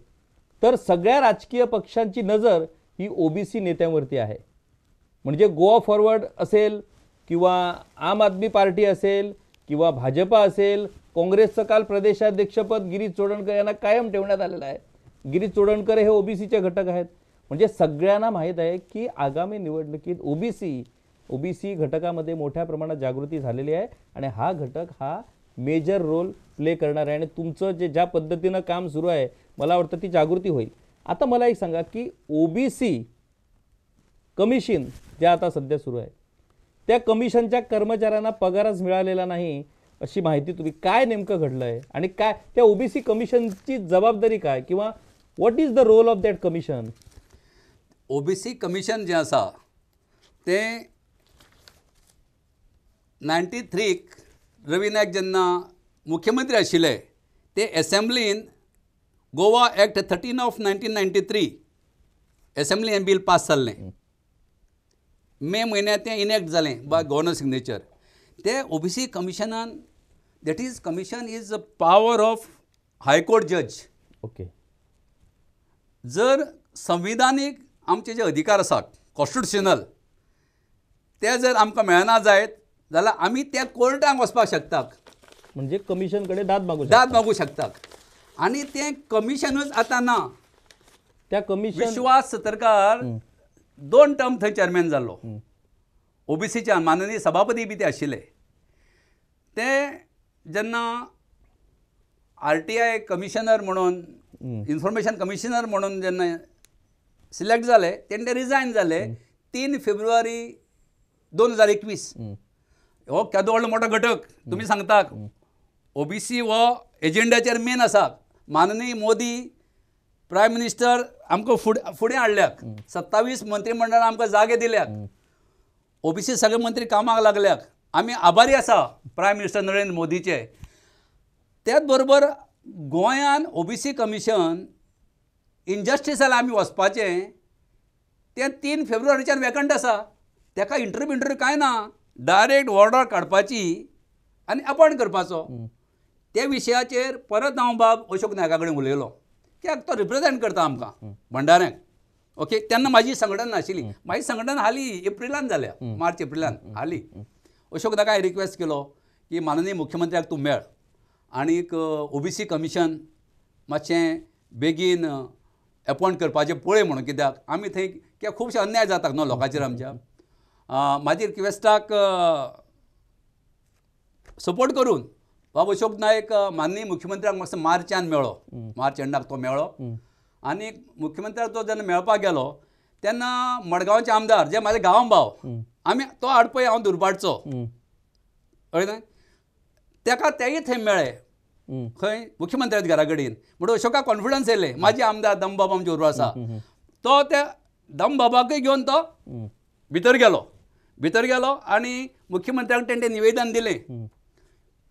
तर सगळ्या राजकीय पक्षांची नजर ही ओबीसी नेत्यांवरती आहे. म्हणजे गोवा फॉरवर्ड असेल किंवा आम आदमी पार्टी असेल किंवा भाजपा असेल, काँग्रेसचं काल प्रदेशाध्यक्षपद गिरीश चोडणकर यांना कायम ठेवण्यात आलेलं आहे. गिरीश चोडणकर हे ओबीसीचे घटक आहेत. म्हणजे सगळ्यांना माहीत आहे की आगामी निवडणुकीत ओबीसी घटकामध्ये मोठ्या प्रमाणात जागृती झालेली आहे आणि हा घटक हा मेजर रोल प्ले करणार आहे आणि तुमचं जे ज्या पद्धतीनं काम सुरू आहे मला वाटतं ती जागृती होईल. आता मला एक सांगा की ओबीसी कमिशन जे आता सध्या सुरू आहे त्या कमिशनच्या कर्मचाऱ्यांना पगारच मिळालेला नाही अशी माहिती तुम्ही काय नेमकं घडलंय आणि काय त्या ओबीसी कमिशनची जबाबदारी काय किंवा what is the role of that commission? OBC commission जे आसा ते 93 रवी नायक जेन्ना मुख्यमंत्री आशिल्ले ते एसेंब्लीन गोवा एक्ट 13 ऑफ 1993 एसेंब्ली हें बील पास जाल्लें. मे म्हयन्यांत तें इनॅक्ट जालें बाय गव्हर्नर सिग्नेचर. ते ओबीसी कमिशनान that is commission is a power of high court जज. ओके. जर संविधानीक आमचे जे अधिकार आसात कॉन्स्टिट्युशनल ते जर आमकां मेळना जायत जाल्यार आमी त्या कोर्टाक वचपाक शकतात, म्हणजे कमिशनकडे दाद मागू शकतात. आनी तें कमिशनूच आतां ना. त्या कमिशन विश्वास सतरकार 2 टर्म थंय चेअरमॅन जाल्लो ओबीसीच्या, माननीय सभापती बी ते आशिल्ले. ते जेन्ना RTI कमिशनर म्हणून इन्फॉर्मेशन कमिशनर म्हणून जेन्ना सिलेक्ट जाले तेन्ना ते रिजायन जाले 3 फेब्रुवारी 2021. हो केदो व्हडलो मोठो घटक तुमी सांगतात. ओबीसी हो एजेंडाचेर मेन आसा. माननीय मोदी प्रायम मिनिस्टर आमकां फुडें हाडल्यात. 27 मंत्रिमंडळान आमकां जागे दिल्यात. ओबीसी सगळे मंत्री कामाक लागल्यात. आमी आभारी आसा प्रायम मिनिस्टर नरेंद्र मोदीचे. त्याच बरोबर गोंयान ओबीसी कमिशन इनजस्टीस जाल्यार आमी वचपाचें तें 3 फेब्रुवारीच्यान वेकंट आसा. ताका इंटरव्यू कांय ना. डायरेक्ट ऑर्डर काडपाची आनी अपॉयंट करपाचो. त्या विशयाचेर परत हांव बाब अशोक नायका कडेन उलयलो कित्याक तो रिप्रेजेंट करता आमकां भंडाऱ्यांक. ओके. तेन्ना म्हाजी संघटना नाशिल्ली. म्हाजी संघटना हालीं एप्रिलान जाल्या, मार्च एप्रिलान हालीं. अशोक नायका हांवें रिक्वेस्ट केलो की माननीय मुख्यमंत्र्याक तूं मेळ आनीक ओबीसी कमिशन मातशें बेगीन अपॉयंट करपाचें पळय म्हणून. कित्याक आमी थंय कित्याक खुबशे अन्याय जातात न्हू लोकांचेर आमच्या. म्हाजी रिक्वेस्टाक सपोर्ट करून बाब अशोक नायक माननीय मुख्यमंत्र्याक मातसो मार्चान मेळ्ळो. मार्च एंडाक तो मेळ्ळो. आनी मुख्यमंत्र्याक तो जेन्ना मेळपाक गेलो तेन्ना मडगांवचे आमदार जे म्हाजे गांव भाव आमी तो हाड पळय हांव दुरपाटचो कळ्ळें. ताका तेय थंय मेळ्ळे खंय मुख्यमंत्र्याच्या घरा कडेन. म्हणून अशोकाक कॉन्फिडन्स येयले. म्हाजे आमदार दमबाब आमचे उर्वर आसा तो त्या दमबाबाकय घेवन तो भितर गेलो आनी मुख्यमंत्र्याक तेणें निवेदन दिलें.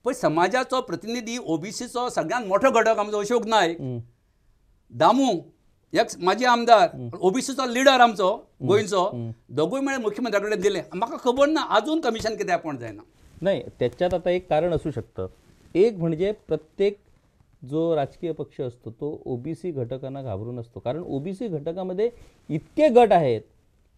पण समाजाचो प्रतिनिधी ओबीसीचो सगळ्यांत मोठो घटक आमचो अशोक नायक दामू एक म्हाजे आमदार ओबीसीचो लिडर आमचो गोंयचो दोगूय मेळून मुख्यमंत्र्या कडेन दिले. म्हाका खबर ना अजून कमिशन कित्याक अपॉयंट जायना. नाही, त्याच्यात आता एक कारण असू शकतं. एक म्हणजे प्रत्येक जो राजकीय पक्ष असतो तो ओबीसी घटकांना घाबरून असतो. कारण ओबीसी घटकामध्ये इतके गट आहेत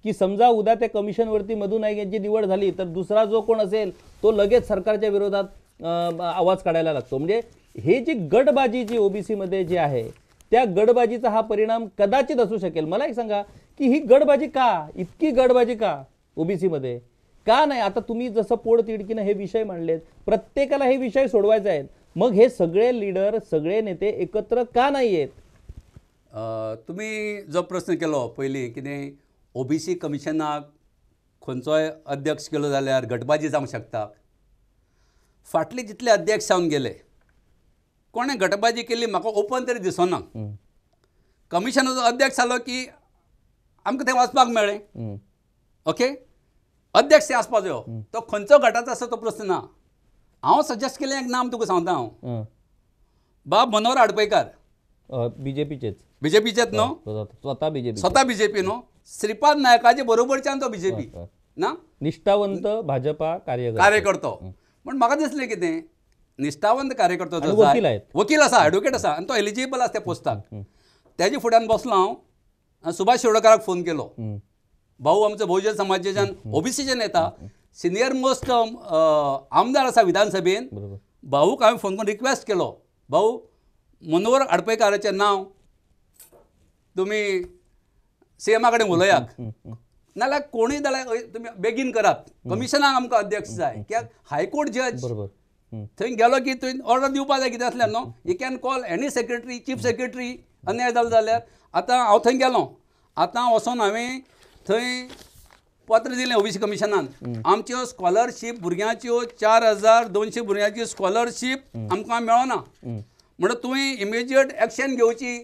की समजा उद्या त्या कमिशनवरती मधु नाईक यांची निवड झाली तर दुसरा जो कोण असेल तो लगेच सरकारच्या विरोधात आवाज काढायला लागतो. म्हणजे हे जी गटबाजी जी ओबीसीमध्ये जी आहे त्या गटबाजीचा हा परिणाम कदाचित असू शकेल. मला एक सांगा की ही गटबाजी का, इतकी गटबाजी का ओबीसीमध्ये का नाही? आता तुम्ही जसं पोटतिडकीनं हे विषय मांडलेत, प्रत्येकाला हे विषय सोडवायचे आहेत, मग हे सगळे लीडर सगळे नेते एकत्र का नाही आहेत? तुम्ही जो प्रश्न केलो पयलीं कितें ओबीसी कमिशनाक खंयचोय अध्यक्ष केलो जाल्यार गटबाजी जावंक शकता. फाटले जितले अध्यक्ष जावन गेले कोणें गटबाजी केल्ली म्हाका ओपन तरी दिसना. कमिशनाचो अध्यक्ष जालो की आमकां थंय वचपाक मेळ्ळें. ओके. अध्यक्ष आसपा जायो. तो खंयचो गटाचो आसा तो प्रश्न ना. हांव सजेस्ट केलें एक नाम तुका सांगता हांव. बाब मनोहर आडपयकार बीजेपीचेच न्हू, स्वता बीजेपी न्हू. श्रीपाद नायकाचे बरोबरच्यान तो बीजेपी ना, निष्ठावंत भाजपा कार्यकर्तो. पण म्हाका दिसलें कितें निष्ठावंत कार्यकर्तो जो वकील आसा, एडवोकेट आसा आनी तो एलिजिबल आसा त्या पोस्टाक. तेजे फुड्यान बसलो हांव. सुभाष शिरोडकाराक फोन केलो. भाऊ आमचो बहुजन समाजाच्यान ओबीसीचे नेता सिनियर मोस्ट आमदार आसा विधानसभेन. भाऊक हांवें फोन करून रिक्वेस्ट केलो, भाऊ मनोहर आडपयकाराचें नांव तुमी सीएमा कडेन उलयात नाल्यार कोणूय जाल्यार तुमी बेगीन करात. कमिशनाक आमकां अध्यक्ष जाय कित्याक हायकोर्ट जज थंय गेलो की थंय ऑर्डर दिवपा जाय कितें आसल्यार न्हू you can call any secretary chief secretary अन्याय जालो जाल्यार आतां हांव थंय गेलो आतां वचोन हांवें थंय पत्र दिलें ओबीसी कमिशनान आमच्यो स्कॉलरशीप भुरग्यांच्यो 4,200 भुरग्यांची स्कॉलरशीप आमकां मेळना म्हणून तुवें इमिजिएट एक्शन घेवची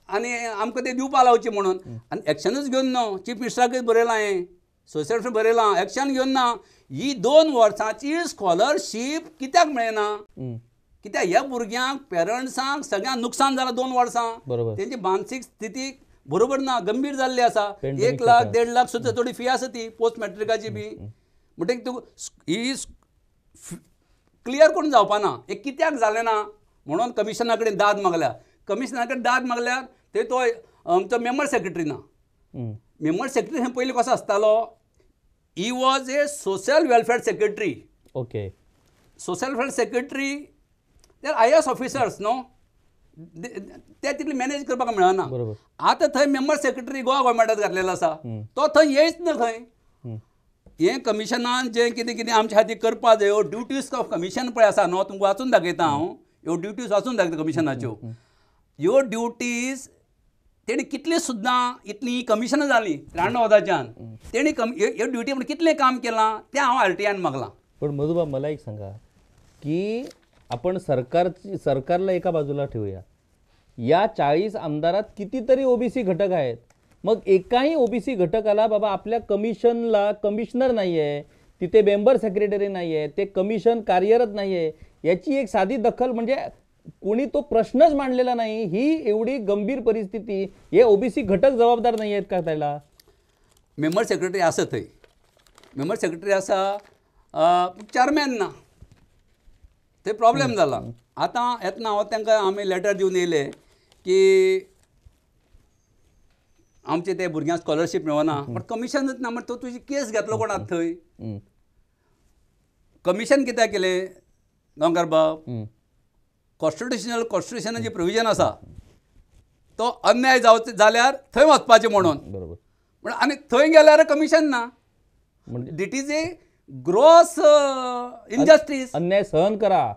आनी आमकां ते दिवपा लावची म्हणून आनी एक्शनूच घेवन ना चीफ मिनिस्टराकूय बरयलां हांवें सोसायटी बरयलां एक्शन घेवन ना ही 2 वर्सांची स्कॉलरशीप कित्याक मेळना कित्याक ह्या भुरग्यांक पेरंट्सांक सगळ्यांक नुकसान जालां 2 वर्सां तेंची मानसीक स्थिती बरोबर ना गंभीर जाल्ली आसा 1 लाख 1.5 लाख सुद्दां थोडी फी आसा ती पोस्ट मॅट्रिकाची बी म्हणटकीर तूं ही क्लियर करून जावपा ना हे कित्याक जालें ना म्हणून कमिशना कडेन दाद मागल्या कमिशना कडेन दाद मागल्यार थंय तो आमचो मेंबर सेक्रेटरी ना मेंबर सेक्रेटरी हे पयलीं कसो आसतालो he was a social welfare secretary okay social welfare secretary ते IAS ऑफिसर्स न्हू ते तितले मॅनेज करपाक मेळना आतां थंय मेंबर सेक्रेटरी गोवा गव्हर्मेंटात घातलेलो आसा तो थंय येयच ना थंय हें कमिशनान जें कितें कितें आमच्या खातीर करपा जाय ह्यो ड्युटीज ऑफ कमिशन पळय आसा न्हू तुमकां वाचून दाखयता हांव ह्यो ड्युटीज वाचून दाखयता कमिशनाच्यो ह्यो ड्युटीज तेणी कितली सुद्दां इतली कमिशनां जालीं 93 वदाच्यान तेणी ह्यो ड्युटी म्हणून कितलें काम केलां तें हांव RTIन मागलां पण मधुबा मला एक सांगा की आपण सरकारला एका बाजूला ठेवूया या 40 आमदारात कितीतरी ओबीसी घटक आहेत मग एकाही ओबीसी घटकाला बाबा आपल्या कमिशनला कमिशनर नाही आहे तिथे मेंबर सेक्रेटरी नाही आहे ते कमिशन कार्यरत नाही आहे याची एक साधी दखल म्हणजे कोणी तो प्रश्नच मांडलेला नाही ही एवढी गंभीर परिस्थिती हे ओबीसी घटक जबाबदार नाही आहेत का त्याला मेंबर सेक्रेटरी आसा थंय मेंबर सेक्रेटरी आसा चेअरमॅन ना ते प्रॉब्लेम जाला आतां येतना हांव तांकां आमी लेटर दिवन येयले की आमचे ते भुरग्यांक स्कॉलरशीप मेळना बट कमिशनच ना म्हणटा तो तुजी केस घेतलो कोण आतां थंय कमिशन कित्याक केलें गांवकार बाब कॉन्स्टिट्युशनाची प्रोविजन आसा तो अन्याय जाल्यार थंय वचपाचें म्हणून बरोबर आनी थंय गेल्यार कमिशन ना it is a gross injustice अन्याय सहन करा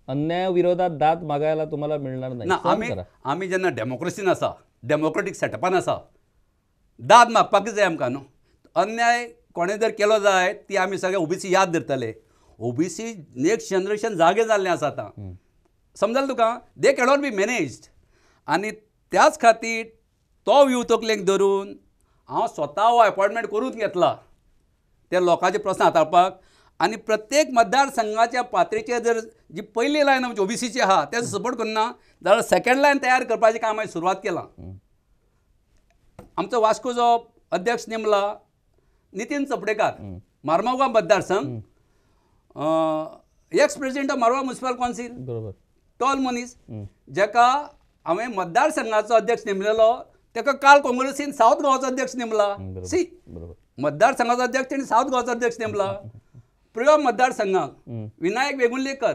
अन्याय विरोधात दाद मागायला तुम्हाला मिळणार नाही ना आमी जेन्ना डेमोक्रेसीन आसा डेमोक्रेटीक सेटअपान आसा दाद मागपाक जाय आमकां न्हू अन्याय कोणें जर केलो जाय ती आमी सगळे ओबीसी याद धरतले ओबीसी नेक्स्ट जनरेशन जागे जाल्लें आसा आतां समजलें तुका दे कॅनॉट बी मॅनेज्ड आनी त्याच खातीर तो व्यू तकलेक धरून हांव स्वता हो अपॉयंटमेंट करूच घेतला ते लोकांचे प्रश्न हाताळपाक आनी प्रत्येक मतदारसंघाच्या पातळीचेर जर जी पयली लायन आमची ओबीसीची आहा तेजो सपोर्ट करना जाल्यार सेकंड लायन तयार करपाचें काम हांवें सुरवात केलां आमचो वास्कोचो अध्यक्ष नेमला नितीन चपडेकार मार्मागांव मतदारसंघ ex president of Marwar municipal council बरोबर टॉल मनीस जेका हांवें मतदारसंघाचो अध्यक्ष नेमलेलो ताका काल काँग्रेसीन सावथ गोवाचो अध्यक्ष नेमला सी मतदारसंघाचो अध्यक्ष तेणी सावथ गोवाचो अध्यक्ष नेमला प्रिय मतदारसंघाक विनायक वेगुर्लेकर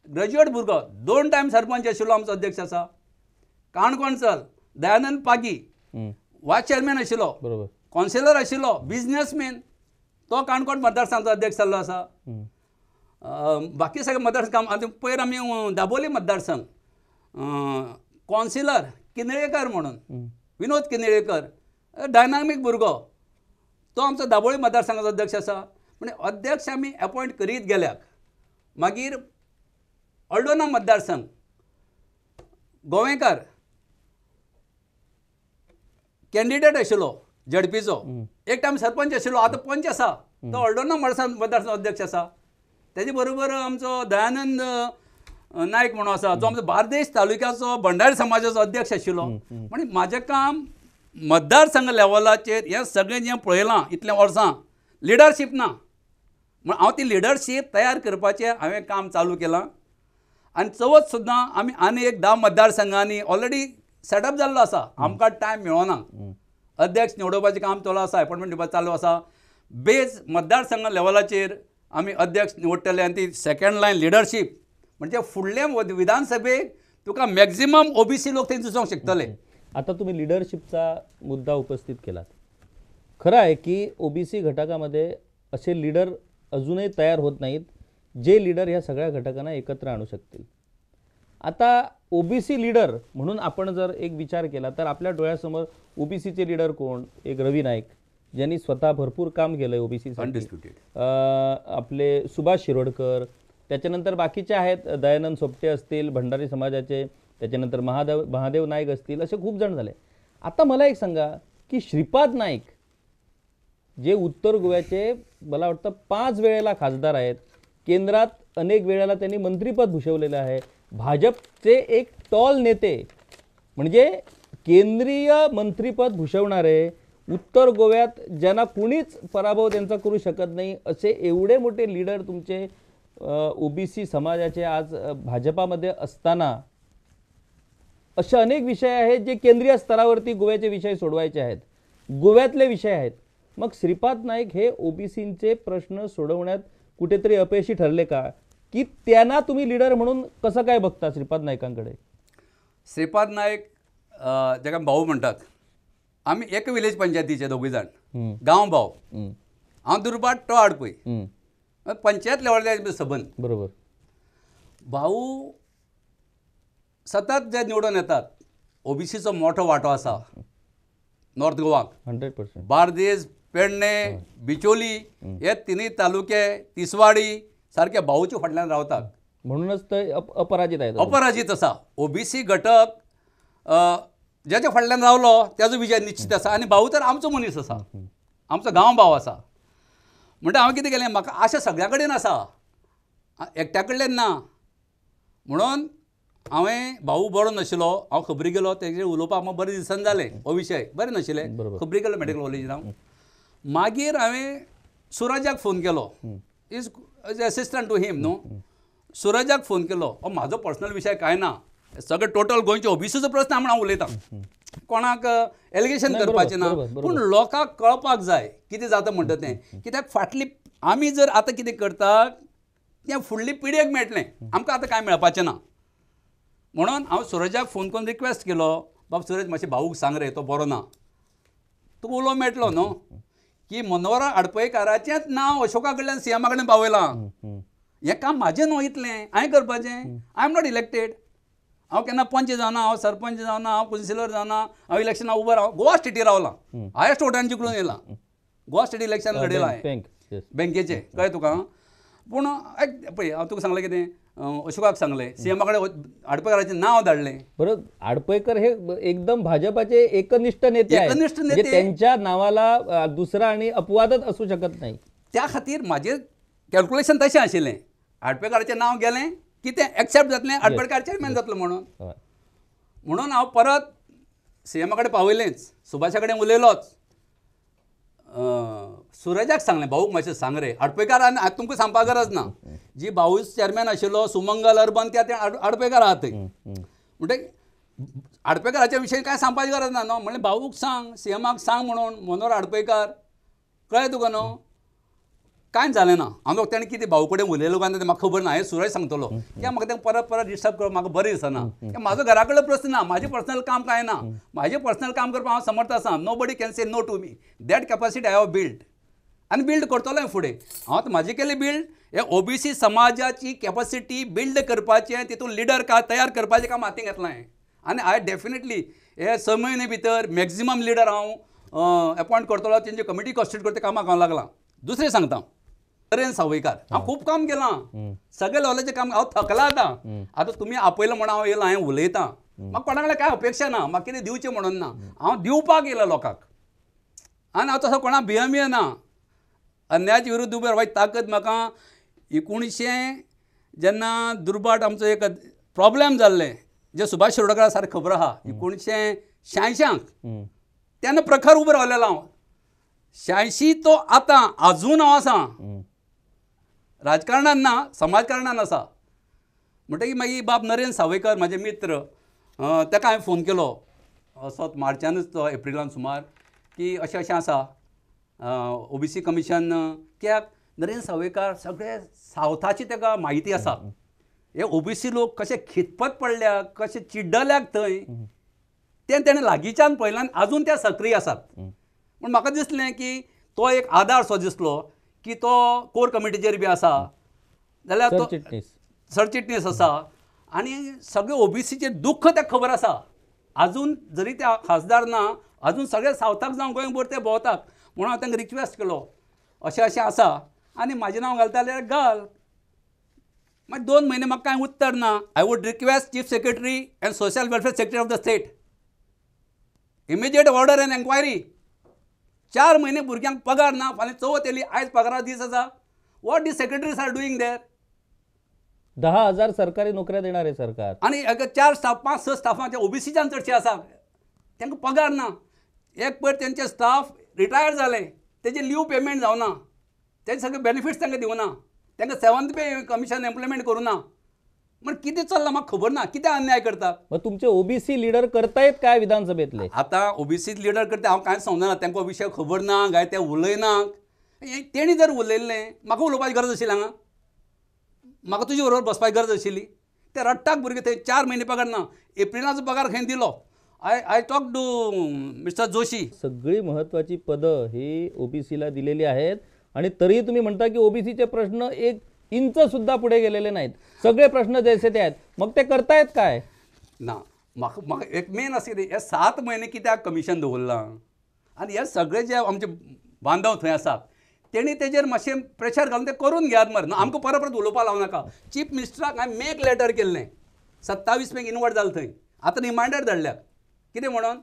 ग्रॅज्युएट भुरगो 2 टायम सरपंच आशिल्लो आमचो अध्यक्ष आसा काणकोणचल दयानंद पागी वायस चेअरमॅन आशिल्लो बरोबर कावन्सिलर आशिल्लो बिझनेसमॅन तो काणकोण मतदारसंघाचो अध्यक्ष जाल्लो आसा बाकी सगळे मतदारसंघ आतां पयर आमी दाबोली मतदारसंघ कावन्सिलर किनळेकर म्हणून विनोद किनळेकर डायनामीक भुरगो तो आमचो दाबोळी मतदारसंघाचो अध्यक्ष आसा म्हणजे अध्यक्ष आमी अपॉयंट करीत गेल्याक मागीर ऑल्डोना मतदारसंघ गोवेकर कॅन्डिडेट आशिल्लो झडपीचो एक टायम सरपंच आशिल्लो आतां पंच आसा तो ऑल्डोना मतदारसंघ अध्यक्ष आसा तेजे बरोबर आमचो दयानंद नायक म्हणून आसा जो आमचो बार्देश तालुक्याचो भंडारी समाजाचो अध्यक्ष आशिल्लो म्हणजे म्हाजें काम मतदारसंघ लेवलाचेर हें सगळें जें पळयलां इतल्या वर्सां लिडरशीप ना म्हण हांव ती लिडरशीप तयार करपाचें हांवें काम चालू केलां आनी चवथ सुद्दां आमी आनी एक 10 मतदारसंघांनी ऑलरेडी सेटअप जाल्लो आसा आमकां टायम मेळना अध्यक्ष निवडपाचें काम चालू आसा अपॉयंटमेंट दिवपाचें चालू आसा बेज मतदारसंघ लेवलाचेर आमी अध्यक्ष निवडटले आनी ती सेकंड लायन लिडरशीप म्हणजे फुडले विधानसभेक तुका मॅक्झिमम ओबीसी लोक थंय दिसूंक शकतले आता तुम्ही लिडरशिपचा मुद्दा उपस्थित केलात खरं आहे की ओबीसी घटकामध्ये असे लीडर अजूनही तयार होत नाहीत जे लीडर ह्या सगळ्या घटकांना एकत्र आणू शकतील. आता ओबीसी लीडर म्हणून आपण जर एक विचार केला तर आपल्या डोळ्यासमोर ओबीसीचे लीडर कोण? एक रवी नाईक, ज्यांनी स्वतः भरपूर काम केलंय ओबीसी साठी. अनडिस्प्युटेड. आपले सुभाष शिरोडकर, त्याच्यानंतर बाकीचे आहेत, दयानंद सोपटे असतील भंडारी समाजाचे, त्याच्यानंतर महादेव नाईक असतील, असे खूप जण झाले. आता मला एक सांगा की श्रीपाद नाईक जे उत्तर गोव्याचे मला वाटतं 5 वेळेला खासदार आहेत, केंद्रात अनेक वेळेला त्यांनी मंत्रिपद भूषवलेलं आहे, भाजपचे एक टॉल नेते, म्हणजे केंद्रीय मंत्रिपद भूषवणारे, उत्तर गोव्यात ज्यांना कुणीच पराभव त्यांचा करू शकत नाही असे एवढे मोठे लीडर तुमचे ओबीसी समाजाचे आज भाजपामध्ये असताना असे अनेक विषय आहेत जे केंद्रीय स्तरावरती गोव्याचे विषय सोडवायचे आहेत, गोव्यातले विषय आहेत. मग श्रीपाद नाईक हे ओबीसींचे प्रश्न सोडवण्यात कुठेतरी अपयशी ठरले का? की त्यांना तुम्ही लीडर म्हणून कसं काय बघता श्रीपाद नाईकांकडे? श्रीपाद नाईक जाका भाऊ म्हणतात. आम्ही एक विलेज पंचायतीचे दोघी जाण, गांव भाव. हांव दुर्बाट तो आडपय, पंचायत लेवलार सबंद. बरोबर. भाऊ सतत जे निवडून येतात, ओबीसीचो मोठो वांटो आसा नॉर्थ गोवाक. 100%. बार्देस, पेडणे, बिचोली हे तिनूय तालुके, तिसवाडी सारखे भाऊच्या फाटल्यान रावतात. म्हणूनच ते अपराजित आहेत. अपराजित आसा. ओबीसी घटक ज्याच्या फाटल्यान रावलो त्याचो विजय निश्चित आसा. आनी भाऊ तर आमचो मनीस आसा, आमचो गांव भाव आसा. म्हणटा हांवें कितें केलें, म्हाका आशा सगळ्या कडेन आसा, एकट्या कडल्यान ना. म्हणून हांवें भाऊ बरो नाशिल्लो, हांव खबरी गेलो, तेजेर उलोवपाक म्हाका बरें दिसन जालें. हो विशय बरें नाशिल्लें, खबरी गेलो मेडिकल कॉलेजीन हांव. मागीर हांवें सुरजाक फोन केलो, इज असिस्टंट टू हिम न्हू. सुरजाक फोन केलो, म्हाजो पर्सनल विशय कांय ना, सगळे टोटल गोंयचे ओबीसीचो प्रश्न हांव उलयतां, कोणाक एलिगेशन करपाचें ना. पूण लोकांक कळपाक जाय कितें जाता म्हणटा तें. कित्याक फाटली आमी जर आतां कितें करता तें फुडली पिळगेक मेळटलें, आमकां आतां कांय मेळपाचें ना. म्हणून हांव सुरजाक फोन करून रिक्वेस्ट केलो, बाबा सुरज मातशें भाऊक सांग रे, तो बरो ना. तुका उलो मेळटलो न्हू की मनोहर आडपयकाराचेंच नांव अशोका कडल्यान सीएमा कडेन पावयलां. हें काम म्हाजें न्हू इतलें, हांवें करपाचें. I am not elected. हांव केन्ना पंच जावना, हांव सरपंच जावना, हांव कावन्सिलर जावना, हांव इलेक्शनाक उबो राव. गोवा स्टेटी रावलां, हायस्ट वोटान जिखून येयलां. गोवा स्टेट इलेक्शन लडयलां हांवें बँकेचें, कळ्ळें तुका. पूण पळय हांव तुका सांगलें कितें, अशोकाक सांगलें, सीएमा कडेन आडपयकाराचें नांव धाडलें. बरोबर. आडपयकर हे एकदम भाजपाचे एकनिष्ठ नेते आहेत, एकनिष्ठ नेते. म्हणजे त्यांच्या नावाला दुसरा आणि अपवादच असू शकत नाही. त्या खातीर म्हाजें कॅल्क्युलेशन तशें आशिल्लें, आडपयकाराचें नांव गेलें की तें एक्सेप्ट जातलें, आडपयकार चॅरमॅन जातलो म्हणून. म्हणून हांव परत सीएमा कडेन पावयलेंच, सुभाषा कडेन उलयलोच. सुरजाक सांगलें, भाऊक मातशें सांग रे, आडपयकारान आतां तुमकां सांगपाक गरज ना, जी भाऊ चॅरमॅन आशिल्लो सुमंगल अर्बन त्या आडपयकार आहात थंय. म्हणटकीर आडपयकाराच्या विशयी कांय सांगपाची गरज ना न्हू. म्हणलें भाऊक सांग, सीएमाक सांग म्हणून, मनोहर आडपयकार, कळ्ळें तुका न्हू. कांयच जालें ना. हांव तेणें कितें भाऊ कडेन उलयलो काय ना तें म्हाका खबर ना, हांवें सुरज सांगतलो. कित्याक म्हाका तें परत परत डिस्टर्ब करप म्हाका बरें दिसना. म्हाजो घरा कडलो प्रश्न ना, म्हाजें पर्सनल काम कांय ना. म्हाजें पर्सनल काम करपाक हांव समर्थ आसा. Nobody can say no to me. That capacity I have build आनी बिल्ड करतलो हांवें फुडें. हांव म्हाजें केलें बिल्ड. हे ओबीसी समाजाची कॅपॅसिटी बिल्ड करपाचें, तितून लिडर तयार करपाचें काम हातीन घेतलां हांवें. आनी हांवें डेफिनेटली हे 6 म्हयने भितर मॅक्झिमम लिडर हांव अपॉयंट करतलो, तेंची कमिटी कॉन्स्टिट्यूट करता कामाक हांव लागलां. दुसरें सांगता, नरेन सावयकार, हांव खूब काम केलां, सगळे लेवलाचें काम. हांव थकला आतां तुम्ही आपयलां म्हणून हांव येयलां, हांवें उलयतां. म्हाका कोणा कडल्यान कांय अपेक्षा ना, म्हाका कितें दिवचें म्हणून ना. हांव दिवपाक येयला लोकांक. आनी हांव तसो कोणाक भियेमिये ना. अन्यायाच्या विरुद्ध उबें रावपाची ताकद म्हाका 1900 जेन्ना दुर्बाट आमचो एक प्रॉब्लेम जाल्ले, जे सुभाष शिरोडकरा सारकें खबर आहा, 1986 तेन्ना प्रखर उबें रावलेलो हांव. 86 तो आतां आजून हांव आसा, राजकारणान ना, समाजकारणान आसा. म्हणटकीर मागीर बाब नरेन सावयकर म्हाजे मित्र, ताका हांवें फोन केलो असोच मार्चानूच तो एप्रिलान सुमार, की अशें अशें आसा ओबीसी कमिशन. कित्याक नरेन सावयकार सगळे सावथाची ताका म्हायती आसा. हे ओबीसी लोक कशे खितपत पडल्यात, कशे चिड्डल्यात थंय, तें तेणें लागींच्यान पळयलां, आजून ते सक्रीय आसात. पूण म्हाका दिसलें की तो एक आदार सो दिसलो की तो कोर कमिटीचेर बी आसा. जाल्यार तो सरचिटणीस. सरचिटणीस आसा आनी सगळे ओबीसीचे दुख्ख ताका खबर आसा. आजून जरी ते खासदार ना, आजून सगळे सावथाक जावं गोंयभर ते भोंवतात. म्हणून हांवें तांकां रिक्वेस्ट केलो अशें आसा आनी म्हाजें नांव घालता जाल्यार घाल. मागीर 2 म्हयने म्हाका कांय उत्तर ना. I would request chief secretary end social welfare secretary of the state immediate order end enquiry. 4 म्हयने भुरग्यांक पगार ना, फाल्यां चवथ येयली, आयज पगारा दीस आसा. What the secretaries are doing there? 10,000 सरकारी नोकऱ्या देणार आहे सरकार. आनी 4 स्टाफ 5-6 स्टाफांचे ओबीसीच्यान चडशे आसा, तांकां पगार ना. एक पयर तेंचे स्टाफ रिटायर जाले, तेजे लीव पेमेंट जावना, तेजे सगळे बेनिफिट्स तांकां दिवना, तांकां 7th पे कमिशन इम्प्लिमेंट करूना. म्हण कितें चल्लां म्हाका खबर ना, कितें अन्याय करतात. मग तुमचे ओबीसी लीडर करतायत काय विधानसभेतले? आतां ओबीसी लिडर करता हांव कांयच समजना, तांकां विशय खबर ना काय ते उलयनात. तेणी जर उलयल्लें म्हाका उलोवपाची गरज आशिल्ली हांगा? म्हाका तुजे बरोबर बसपाची गरज आशिल्ली? ते रट्टाक भुरगे थंय 4 म्हयने पगार ना. एप्रिलाचो पगार खंय दिलो. I talk to mister Joshi. सगळी महत्वाची पदं ही ओबीसीला दिलेली आहेत आणि तरीही तुम्ही म्हणता की ओबीसीचे प्रश्न 1 इंच सुद्धा पुढे गेलेले नाहीत. सगळे प्रश्न जैसे ते आहेत. मग ते करतायत काय? ना, म्हाका एक मेन आसा कितें, हे 7 म्हयने कित्याक कमिशन दवरलां आनी हे सगळे जे आमचे बांदव थंय आसात तेणी तेजेर मातशें प्रेशर घालून ते करून घेयात मरे. आमकां परत परत उलोवपाक लावं नाका. चीफ मिनिस्टराक हांवें मेक लेटर केल्लें, 27 मेक इनवर्ट जालें थंय. आतां रिमांयडर धाडल्यात. कितें म्हणून?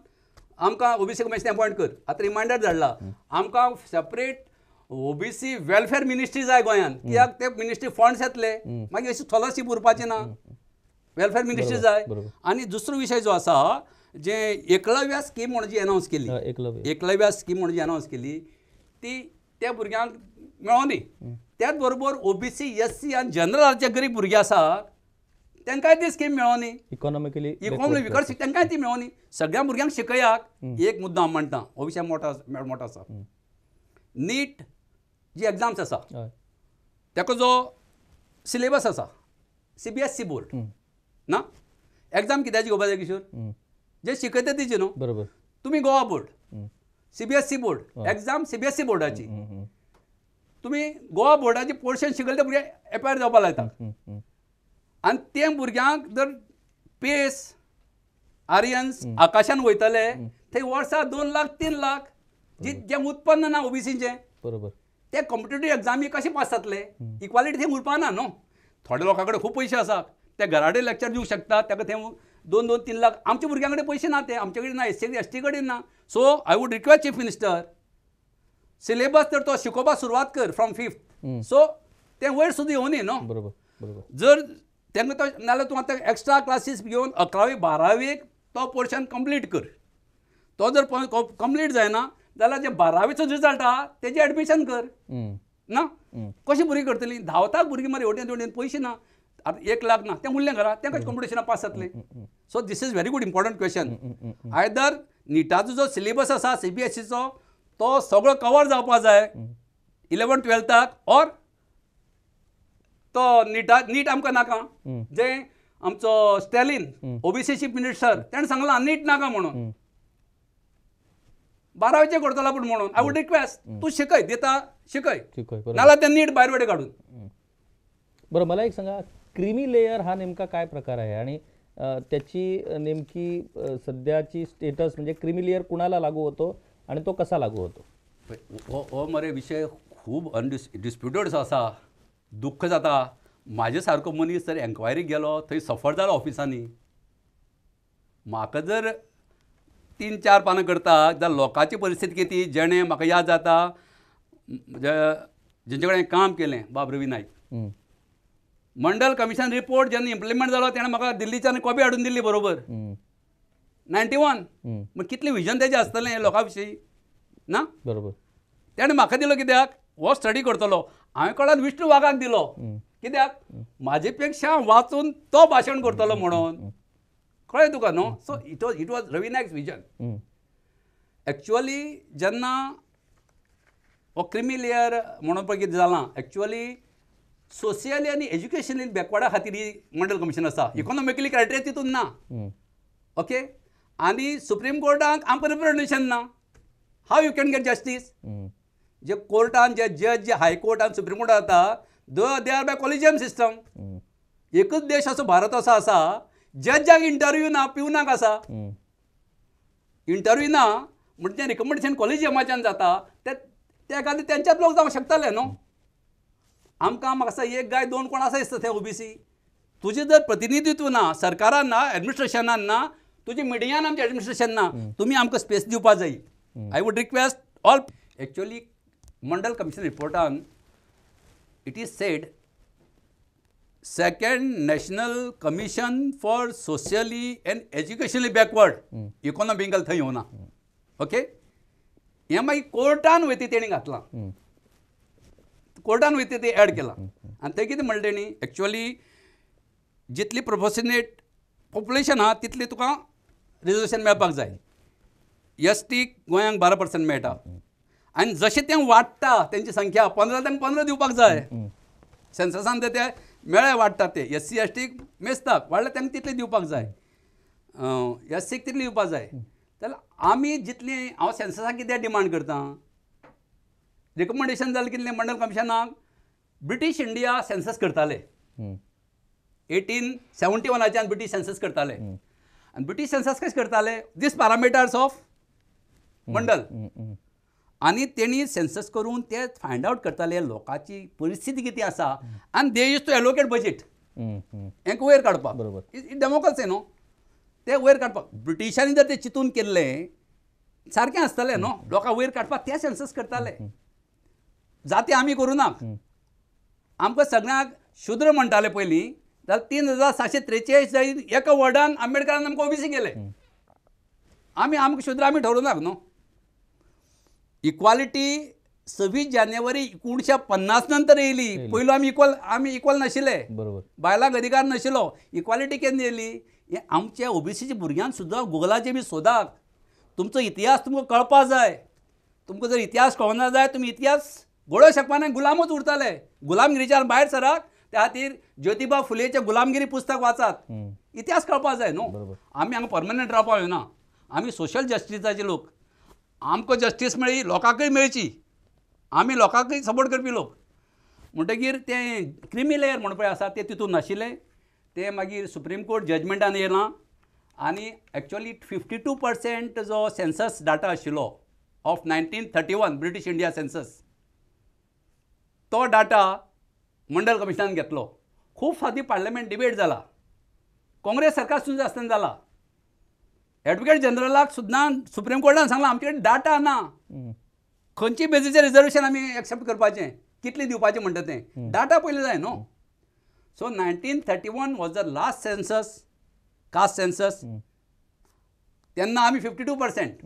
आमकां ओबीसी कमिशन अपॉयंट कर. आतां रिमांयडर धाडला. आमकां सेपरेट ओबीसी वेलफेअर मिनिस्ट्री जाय गोंयांत. कित्याक ते मिनिस्ट्री फंड्स येतले, मागीर अशी स्कॉलरशीप उरपाची ना. वेलफेअर मिनिस्ट्री जाय. आनी दुसरो विशय जो आसा, जे एकलव्य स्कीम म्हणून जी अनावन्स केली, एकलव्य स्कीम म्हणून जी अनावन्स केली ती त्या भुरग्यांक मेळोनी. त्याच बरोबर ओबीसी एससी आनी जनरल जे गरीब भुरगे आसात तांकांय ती स्कीम मेळोनी. इकॉनॉमिकली विकसीत तांकांय ती मेळोनी. सगळ्या भुरग्यांक शिकयाक. एक मुद्दो हांव म्हणटा, हो विशय मोठो आसा. नीट जी एग्जाम्स आसा ताका जो सिलेबस आसा, CBSE बोर्ड ना, एग्जाम कित्याची घेवपा जाय किशोर? जे शिकयता तेची न्हू. बरोबर. तुम्ही Goa board, CBSE board, exam CBSE बोर्डाची. तुम्ही गोवा बोर्डाची पोर्शन शिकयले ते भुरगे एपायर जावपाक लायता. आनी ते भुरग्यांक जर पेस आर्यन्स आकाशान वयतले थंय वर्सा 2 लाख 3 लाख जे उत्पन्न ना ओबीसीचें, बरोबर, ते कॉम्पिटेटिव्ह एग्जामी कशे पास जातले? इक्वालिटी थंय उरपाना न्हू. थोड्या लोकां कडेन खूब पयशे आसात, ते घराडे लेक्चर दिवंक शकतात, ताका थंय 2-3 लाख. आमच्या भुरग्यां कडेन पयशे ना, ते आमचे कडेन ना, ST कडेन ना. So I would request chief minister, syllabus तर तो शिकोवपाक सुरवात कर फ्रॉम 5th. सो ते वयर सुद्दां येवनी न्हू. बरोबर, बरोबर. जर तांकां तो नाल्यार तूं आतां एक्स्ट्रा क्लासीस घेवन 11वी 12वीक तो पोर्शन कंप्लीट कर. तो जर कंप्लीट जायना जाल्यार जे 12वीचो रिजल्ट आहा तेजें एडमिशन कर ना. कशी भुरगीं करतलीं? धांवतात भुरगीं मरे हेवटेन तेवटेन, पयशे ना. आतां 1 लाख ना, तें उरलें घरा, तें कॉम्पिटिशनाक पास जातलें. So this is very good important question. Either नीटाचो जो सिलेबस आसा CBSEचो तो सगळो कवर जावपाक जाय 11th 12थाक, ऑर तो नीट आमकां नाका. जे आमचो स्टॅलिन ओबीसी चीफ मिनिस्टर ताणें सांगलां नीट नाका म्हणून, 12वीचें करतलो पूण म्हणून. आय वूड रिक्वेस्ट, तूं शिकय, दिता शिकय, नाल्यार तें नीट भायर वडे काडून. बरं, मला एक सांगा, क्रीमी लेयर हा नेमका काय प्रकार आहे आणि त्याची नेमकी सध्याची स्टेटस म्हणजे क्रीमी लेयर कुणाला लागू होतो आणि तो कसा लागू होतो? हो मरे विशय खूब डिस्प्युटेड आसा. दुख्ख जाता. म्हाजे सारको मनीस जर एन्क्वायरीक गेलो थंय सफर जालो ऑफिसांनी. म्हाका जर 3-4 पानां करता जाल्यार लोकांची परिस्थिती कितें, जेणे म्हाका याद जाता जेंचे कडेन काम केलें, बाब रवी नायक, मंडल कमिशन रिपोर्ट जेन्ना इम्प्लिमेंट जालो तेणें म्हाका दिल्लीच्यान कॉपी हाडून दिल्ली बरोबर. 91. मग कितलें विजन तेजें आसतलें लोकां विशीं ना. बरोबर. तेणें म्हाका दिलो कित्याक? हो स्टडी करतलो. हांवें कळान विष्णू वाघाक दिलो. कित्याक? म्हाजे पेक्षा वाचून तो भाशण करतलो म्हणून. कळ्ळें तुका न्हू. So it was Ravi Naik's vision. Actually जेन्ना हो क्रिमी लेयर म्हणून पळय कितें जालां, एक्चुअली सोशियली आनी एज्युकेशनली बॅकवर्डा खातीर ही मंडल कमिशन आसा. इकॉनॉमिकली क्रायटेरिया तितून ना. ओके. आनी सुप्रीम कोर्टाक आमकां रिप्रेझेंटेशन ना. How you can get justice? जे कोर्टान जे जज जे हायकोर्ट आनी सुप्रीम कोर्टान जाता they are by collegium system. Hmm. एकच देश असो भारत असो आसा जजाक इंटरव्यू ना पिवनाक आसा. हम्म. इंटरव्यू ना म्हणजे तें रिकमेंडेशन कॉलेजियमाच्यान जाता त्या खातीर तेंच्यात लोक जावंक शकताले न्हू. आमकां म्हाका दिसता एक गाय दोन कोण आसा दिसता थंय ओबीसी. तुजें जर प्रतिनिधित्व ना सरकारान ना एडमिनिस्ट्रेशनान ना तुजें मिडियान आमचें एडमिनिस्ट्रेशन ना तुमी आमकां स्पेस दिवपा जाय. I would request all. Actually Mandal commission रिपोर्टान it is said second national commission for socially and educationally backward economical थंय येवना. ओके हें मागीर कोर्टान वयता तेणी घातलां. कोर्टान वयता ते एड केलां आनी थंय कितें म्हणलें तेणी एक्चुअली जितली प्रोपोर्शनेट पॉप्युलेशन आहा तितली तुका रिजर्वेशन मेळपाक जाय. एसटीक गोंयांक 12% मेळटा आनी जशें तें वाडटा तेंची संख्या 15 दिवपाक जाय. सेन्ससान ते मेळे वाडटा ते SC STक मेजतात वाडले तांकां तितले दिवपाक जाय. SCक तितले दिवपाक जाय. जाल्यार आमी जितली हांव सेन्ससाक कितें डिमांड करता रिकमेंडेशन जालें कितलें मंडल कमिशनाक ब्रिटीश इंडिया सेन्सस करताले 1871च्यान ब्रिटीश सेन्सस करताले आनी ब्रिटीश सेन्सस कशें करताले दीस पॅरामिटर्स ऑफ मंडल आनी तेणी सेन्सस करून ते फायंड आवट करताले लोकांची परिस्थिती कितें आसा आनी दे यूज टू एलोकेट बजेट हेंका वयर काडपाक. बरोबर. डेमोक्रेसी न्हू ते वयर काडपाक. ब्रिटिशांनी जर ते चिंतून केल्लें सारकें आसतलें न्हू लोकांक वयर काडपाक ते सेन्सस करताले. जाती आमी करूनाक. आमकां सगळ्यांक शुद्र म्हणटाले पयलीं जाल्यार 3743 जाय एका वर्डान आंबेडकरान आमकां ओबीसी केले. आमकां शुद्र आमी ठरोवनाक न्हू. इक्वालिटी 26 जानेवारी 1950 नंतर येयली. पयलो आमी इक्वल नाशिल्ले. बरोबर. बायलांक अधिकार नाशिल्लो. इक्वालिटी केन्ना येयली हें आमच्या ओबीसीच्या भुरग्यांक सुद्दां गुगलाचेर बी सोदाक. तुमचो इतिहास तुमकां कळपा जाय. तुमकां जर इतिहास कळना जाय तुमी इतिहास घडोवंक शकपा ना. गुलामूच उरताले. गुलामगिरीच्यान भायर सराक त्या खातीर ज्योतिबा फुलेचें गुलामगिरी पुस्तक वाचात. इतिहास कळपा जाय न्हू. आमी हांगा परमनंट रावपा येना. आमी सोशल जस्टिसाचे लोक. आमकां जस्टीस मेळ्ळी लोकांकय मेळची. आमी लोकांकय सपोर्ट करपी लोक. म्हणटकीर तें क्रिमी लेयर म्हणून पळय आसा तें तितून नाशिल्लें. तें मागीर सुप्रीम कोर्ट जजमेंटान येयलां आनी एक्चुअली 52% जो सेन्सस डाटा आशिल्लो ऑफ 1931 ब्रिटीश इंडिया सेन्सस तो डाटा मंडल कमिशनान घेतलो. खूब फावटी पार्लमेंट डिबेट जाला. काँग्रेस सरकार सुद्दां आसतना जाला. एडवोकेट जनरलाक सुद्दां सुप्रीम कोर्टान सांगलां आमचे कडेन डाटा ना. खंयची बेजीचेर रिजर्वेशन आमी एक्सेप्ट करपाचें कितलें दिवपाचें म्हणटा तें डाटा पयलें जाय न्हू. So 1931 was the last census caste census. तेन्ना आमी 52%.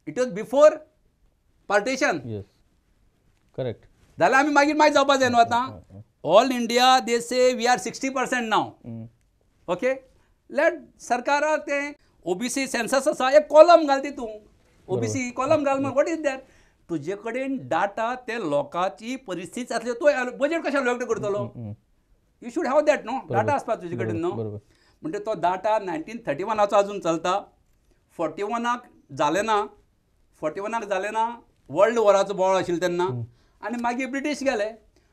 It was before partition. Yes correct. जाल्यार आमी मागीर जावपा जाय न्हू आतां. All India they say we are 60% नाव. ओके लेट सरकाराक तें ओबीसी सेन्सस आसा एक कॉलम घाल तितून ओबीसी कॉलम घाल वॉट इज दॅट. तुजे कडेन डाटा ते लोकांची परिस्थिती जातली तूं बजेट कशें एलोकेट करतलो. यू शूड हॅव दॅट न्हू. डाटा आसपा तुजे कडेन न्हू. म्हणजे तो डाटा 1931 अजून चलता. 41 जालें ना. 41 जालें ना वर्ल्ड वॉराचो बोळ आशिल्लो तेन्ना आनी मागीर ब्रिटीश गेले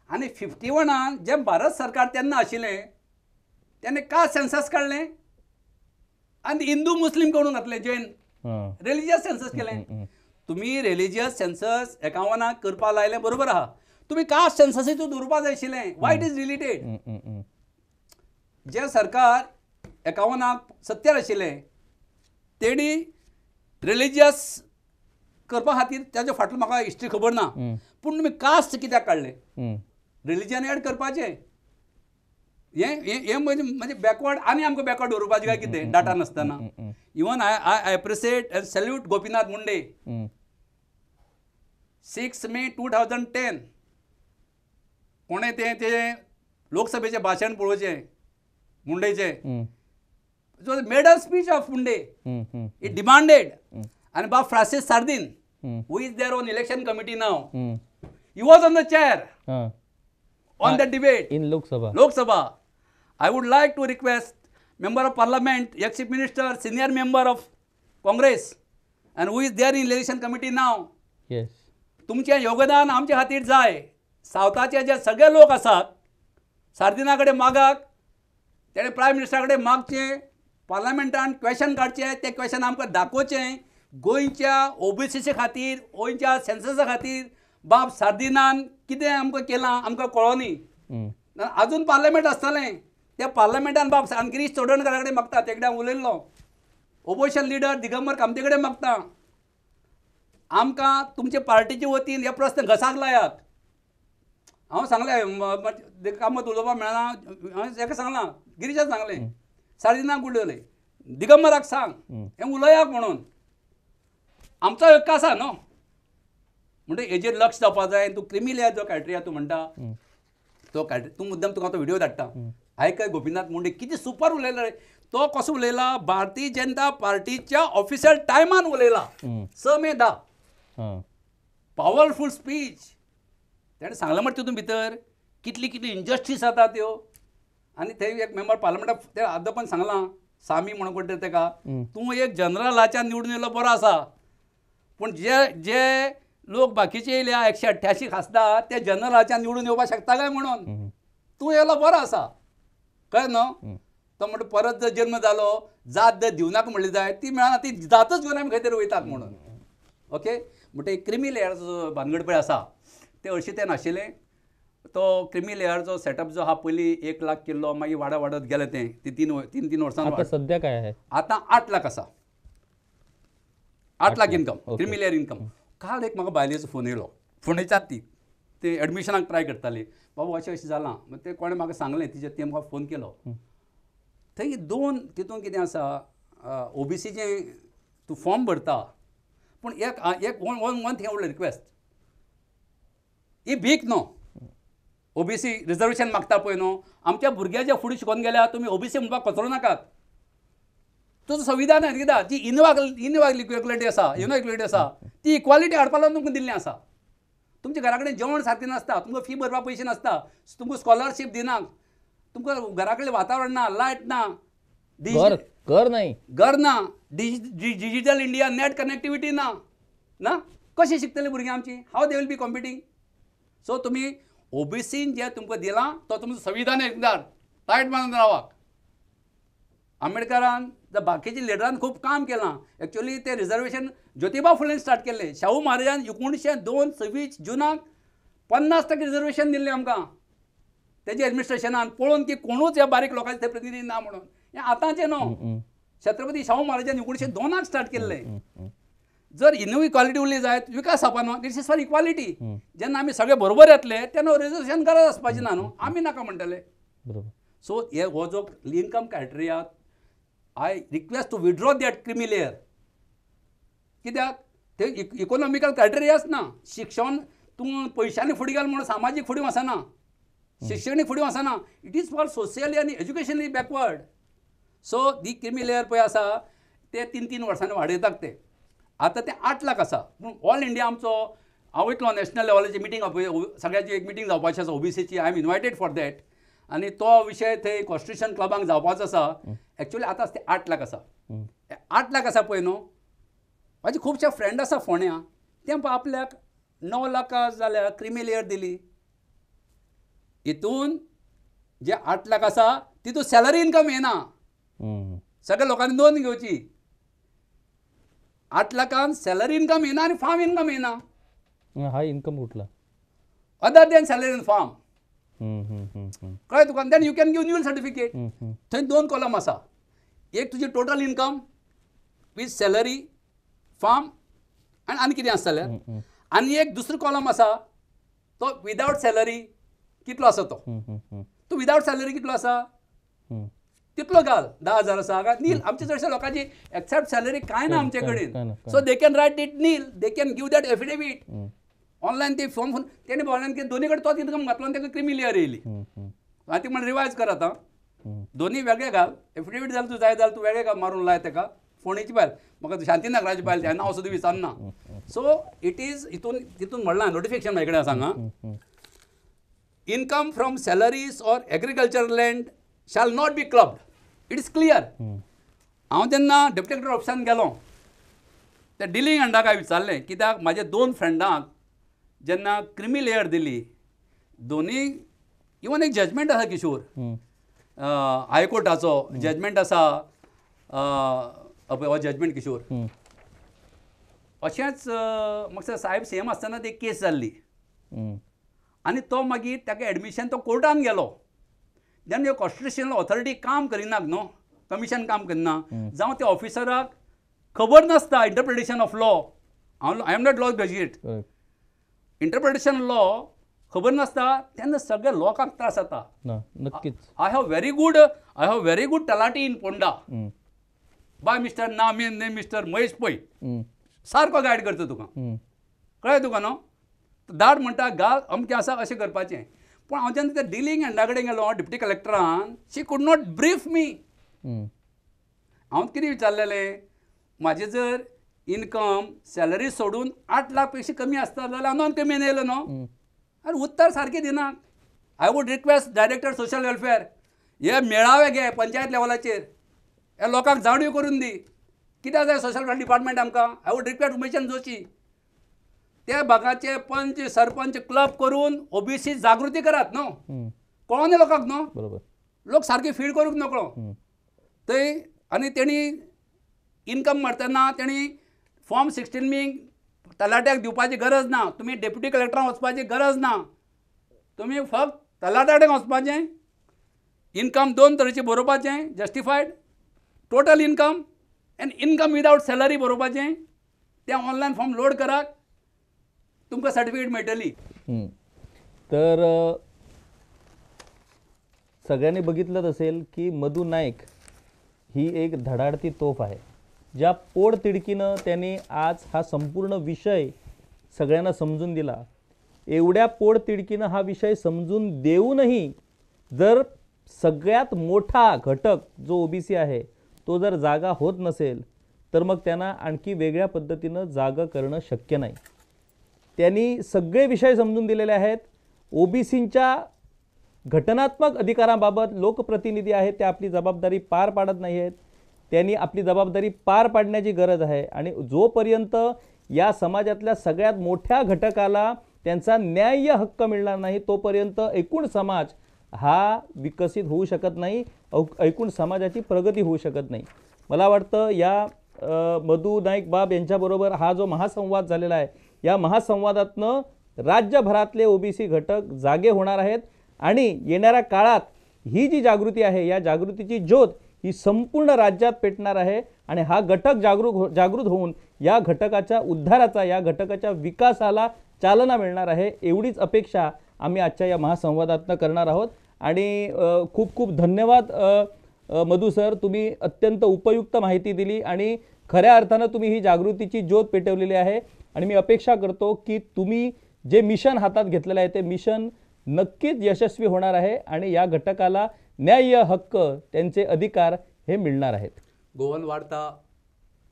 आनी 51 जें भारत सरकार तेन्ना आशिल्लें तेणें कास्ट सेन्सस काडलें आनी हिंदू मुस्लीम करून घातलें जैन रिलिजियस सेन्सस केलें. तुमी रिलिजियस सेन्सस 51 करपा लायलें बरोबर आहा. तुमी कास्ट सेन्ससूय दवरपा जाय आशिल्लें. Why it is related. जे सरकार 51 सत्तेर आशिल्लें तेणी रिलिजियस करपा खातीर ताजे फाटलो म्हाका हिस्ट्री खबर ना पूण तुमी कास्ट कित्याक काडलें. रिलिजन एड करपाचें हें म्हणजे बॅकवर्ड आनी आमकां बॅकवर्ड दवरपाचें काय कितें डाटा नासतना. Even I appreciate and salute Gopinath Munde. 6 May 2010 कोणें तें लोकसभेचें भाशण पळोवचें मुंडेचें. Medal speech of Munde it demanded and Bob Francis Sardin, who is there on election committee now, he was on the chair on the debate in Lok Sabha. I would like to request member of parliament, ex-chief minister, senior member of Congress, and who is there in election committee now. Yes. तुमचें योगदान आमचे खातीर जाय. सावथाचे जे सगळे लोक आसात सार्दिना कडेन मागाक तेणे प्रायम मिनिस्टरा कडेन मागचें पार्लमेंटान क्वेशन काडचें तें क्वेशन आमकां दाखोवचें गोंयच्या ओबीसीचे खातीर गोंयच्या सेन्ससा खातीर बाब सार्दिनान कितें आमकां केलां आमकां कळोनी अजून पार्लमेंट आसतलें त्या पार्लमेंटान बाब गिरीश चोडणकरा कडेन मागता तेकडेन हांव उलयल्लो ओपोजिशन लिडर दिगंबर कामते कडेन मागता आमकां तुमचे पार्टीचे वतीन हे प्रस्न घसाक लायात हांव सांगलें कामत उलोवपाक मेळना हांवें ताका सांगलां गिरीशाक सांगलें सार्दिनाक उलयलें दिगंबराक सांग हें उलयाक म्हणून आमचो हक्क आसा न्हू म्हणजे हेजेर लक्ष जावपाक जाय तूं क्रिमी लेयर जो क्रायटेरिया तूं म्हणटा तो तूं मुद्दम तुका तो व्हिडिओ धाडटा आयकय गोपीनाथ मुंडे कितें सुपर उलयला रे तो कसो उलयला भारतीय जनता पार्टीच्या ऑफिशियल टायमान उलयला 6 मे 10 पॉवरफूल स्पीच तेणें सांगलां म्हणटा तितून भितर कितली कितली इंजस्टीस जाता त्यो आनी थंय एक मेंबर पार्लमेंटाक ते आदोपान सांगलां सामी म्हणून कोण तेका तूं एक जनरलाच्यान निवडून येयलो बरो आसा पूण जे जे लोक बाकीचे येयल्या 188 खासदार ते जनरलाच्यान निवडून येवपाक शकता काय म्हणून तूं येयलो बरो आसा कळ्ळें न्हू तो म्हणटा परत जर जल्म जालो जात जर दिवनाका म्हणली जाय ती मेळना ती जातच घेवन आमी खंय तरी वयतात म्हणून ओके म्हणटा एक क्रिमी लेयराचो भानगड पळय आसा ते हरशीं तें नाशिल्लें तो क्रिमी लेयराचो सेटअप जो आहा पयलीं 1 लाख केल्लो मागीर वाडत गेलें तें ती तीन वर्सां आता सध्या काय आहे आतां 8 लाख आसा 8 lakh income creamy layer income काल एक म्हाका बायलेचो फोन येयलो फोंडेच्याच ती एडमिशनाक ट्राय करताली बाबा अशें अशें जालां मागीर तें कोणें म्हाका सांगलें ती म्हाका फोन केलो थंय 2 तितून कितें आसा ओबीसीचें तूं फॉर्म भरता पूण एक वन थिंग आवडलें रिक्वेस्ट ही भीक न्हू ओबीसी रिजर्वेशन मागता पळय न्हू आमच्या भुरग्याच्या फुडें शिकून गेल्यार तुमी ओबीसी म्हणपाक कचरो नाकात तुजो संविधान कित्याक जी इनइक्वेलिटी आसा ती इक्वालिटी हाडपाक लागून तुमकां दिल्लें आसा तुमच्या घरा कडेन जेवण सारकें नासता तुमकां फी भरपाक पयशे नासता तुमकां स्कॉलरशीप दिनात तुमकां घरा कडेन वातावरण ना लायट ना घर ना डिजिटल इंडिया नेट कनेक्टिविटी ना कशी शिकतली भुरगीं आमची हाव दे वील बी कॉम्पिटींग सो तुमी ओबीसीन जे तुमकां दिलां तो तुमचो संविधान एकदार टायट मारून रावाक आंबेडकरान बाकीच्या लिडरान खूब काम केलां एक्चुअली ते रिजर्वेशन ज्योतिबा फुलेन स्टार्ट केल्लें शाहू महाराजान 1926 जुनाक 50% रिजर्वेशन दिल्लें आमकां तेजे एडमिनिस्ट्रेशनान पळोवन की कोणूच ह्या बारीक लोकांचे ते प्रतिनिधी ना म्हणून हें आतांचें न्हू छत्रपती शाहू महाराजान 1902 स्टार्ट केल्लें जर इनइक्वालिटी उरली जायत विकास जावपाना दिस इज फॉर इक्वालिटी जेन्ना आमी सगळे बरोबर येतले तेन्ना रिजर्वेशन गरज आसपाचें ना न्हू आमी नाका म्हणटले सो हो जो income criteria I request to withdraw that creamy layer कित्याक ते इकॉनॉमिकल क्रायटेरियाच ना शिक्षण तूं पयशांनी फुडें गेलो म्हणून सामाजीक फुडें वचना शिक्षणीक फुडें वचना it is for socially and educationally backward so the creamy layer पळय आसा ते 3 वर्सांनी वाडयतात ते आतां ते 8 लाख आसा पूण ऑल इंडिया आमचो हांव वयतलो नॅशनल लेवलाची मिटींग सगळ्याची एक मिटींग जावपाची आसा ओबीसीची आय एम इनवायटेड फॉर दॅट आनी तो विशय थंय कॉन्स्टिट्युशन क्लबांक जावपाचो आसा एक्चुअली आतां ते 8 लाख आसा 8 लाख आसा पळय न्हू म्हाजे खुबशे फ्रेंड आसा फोंड्या ते आपल्याक 9 लाख जाल्यार क्रिमी लेयर दिली हितून जे 8 लाख आसा तितून सॅलरी इनकम येना सगळ्या लोकांनी नोंद घेवची 8 लाखान सॅलरी इनकम येना आनी फार्म इनकम येना हा इनकम कुठला other than salary in form कळ्ळें तुका then you can give new certificate थंय 2 कॉलम आसा एक तुजी total income with salary form आनी कितें आसतलें आनी एक दुसरो कॉलम आसा तो विदावट सॅलरी कितलो आसा तो तूं विदावट सॅलरी कितलो आसा तितलो घाल 10,000 आसा काय नील आमच्या चडशा लोकांची एक्सेप्ट सॅलरी कांय ना आमचे कडेन so they can write it nil they can give that affidavit online ते फॉर्म तेणे ऑनलायन दोनी कडेन तोच इनकम घातलो आनी ताका क्रिमी लेयर येयली हांव ती म्हणून रिवायज कर आतां दोनी वेगळे घाल एफिडेवीट जाल्यार तूं जाय जाल्यार तूं वेगळे घाल मारून लाय ताका फोंडेची बायल म्हाका शांतीनगराची बायल तें नांव सुद्दां विचारना सो इट इज तितून म्हणलां नोटिफिकेशन म्हाजे कडेन सांगा income from salaries or agriculture land shall not be clubbed it is clear हांव जेन्ना डेप्युटी कलेक्टर ऑफिसान गेलो त्या डिलिंग हँडाक हांवें विचारलें कित्याक म्हाजे 2 फ्रेंडांक जेन्ना क्रिमी लेयर दिली दोन्ही इवन एक जजमेंट आसा किशोर हम्म. हायकोर्टाचो जजमेंट आसा हो जजमेंट किशोर हम्म. अशेंच म्हाका दिसता साहेब सीएम आसतना ती केस जाल्ली हम्म. आनी तो मागीर ताका एडमिशन तो कोर्टान गेलो जेन्ना कॉन्स्टिट्युशनल ऑथॉरिटी काम करिनाक न्हू कमिशन काम करना जावं त्या ऑफिसराक खबर नासता interpretation of law I am not law graduate Correct. Interpretation law खबर नासता तेन्ना सगळ्या लोकांक त्रास जाता ना नक्कीच. I have very good talathi in Ponda हम्म. बाय मिस्टर नामेन मिस्टर महेश पै हम्म. सारको गायड करता तुका हम्म. कळ्ळें तुका न्हू धाड म्हणटा घाल अमकें आसा अशें करपाचें पूण हांव जेन्ना त्या डिलींग हँडा कडेन गेलो डिप्टी कलेक्टरान शी could not brief me hmm. हांव कितें विचारलेलें म्हाजें जर इनकम सॅलरी सोडून 8 लाख पेक्षा कमी आसता जाल्यार हांव नॉन कमी येयलो न्हू आनी उत्तर सारकें दिनात I would request director social welfare हे मेळावे घे पंचायत लेवलाचेर ह्या लोकांक जाणीव करून दी कित्याक जाय सोशल वेलफेअर डिपार्टमेंट आमकां I would request Umeshchand Joshi त्या भागाचे पंच सरपंच क्लब करून ओबीसी जागृती करात न्हू हम्म. कळोना लोकांक न्हू बरोबर. लोक सारके फीड करूंक नकळो थंय आनी तेणी इनकम मारतना तेणी फॉर्म 16 बी तलाट्याक दिवपाची गरज ना तुमी डेप्युटी कलेक्टराक वचपाची गरज ना तुमी फक्त तलाट्या कडेन वचपाचें इनकम 2 तरेचें बरोवपाचें जस्टिफायड total income end income without salary बरोवपाचें तें ऑनलायन फॉर्म लोड करात तुमकां सर्टिफिकेट मेळटली. हम्म. तर सगळ्यांनी बघितलं असेल की मधु नाईक ही एक धडाडती तोफ आहे. ज्या पोटतिडकीनं त्यांनी आज हा संपूर्ण विषय सगळ्यांना समजून दिला. एवढ्या पोटतिडकीनं हा विषय समजून देऊनही जर सगळ्यात मोठा घटक जो ओबीसी आहे तो जर जागा होत नसेल तर मग त्यांना आणखी वेगळ्या पद्धतीनं जागा करणं शक्य नाही. त्यांनी सगळे विषय समजून दिलेले आहेत. ओबीसींच्या घटनात्मक अधिकारांबाबत लोकप्रतिनिधी आहेत ते आपली जबाबदारी पार पाडत नाही आहेत. त्यांनी आपली जबाबदारी पार पाडण्याची गरज आहे आणि जोपर्यंत या समाजातल्या सगळ्यात मोठ्या घटकाला त्यांचा न्याय्य हक्क मिळणार नाही तोपर्यंत एकूण समाज हा विकसित होऊ शकत नाही. एकूण समाजाची प्रगती होऊ शकत नाही. मला वाटतं या मधु नाईक बाब यांच्याबरोबर हा जो महासंवाद झालेला आहे या महासंवादातनं राज्यभरातले ओबीसी घटक जागे होणार आहेत आणि येणाऱ्या काळात ही जी जागृती आहे या जागृतीची ज्योत ही संपूर्ण राज्यात पेटणार आहे आणि हा घटक जागृत होऊन या घटकाच्या उद्धाराचा या घटकाच्या विकासाला चालना मिळणार आहे एवढीच अपेक्षा आम्ही आजच्या या महासंवादातनं करणार आहोत. आणि खूप खूप धन्यवाद मधु सर, तुम्ही अत्यंत उपयुक्त माहिती दिली आणि खऱ्या अर्थानं तुम्ही ही जागृतीची ज्योत पेटवलेली आहे आणि मी अपेक्षा करतो की तुम्ही जे मिशन हातात घेतलेलं आहे ते मिशन नक्कीच यशस्वी होणार आहे आणि या घटकाला न्याय्य हक्क त्यांचे अधिकार हे मिळणार आहेत. गोवन वार्ता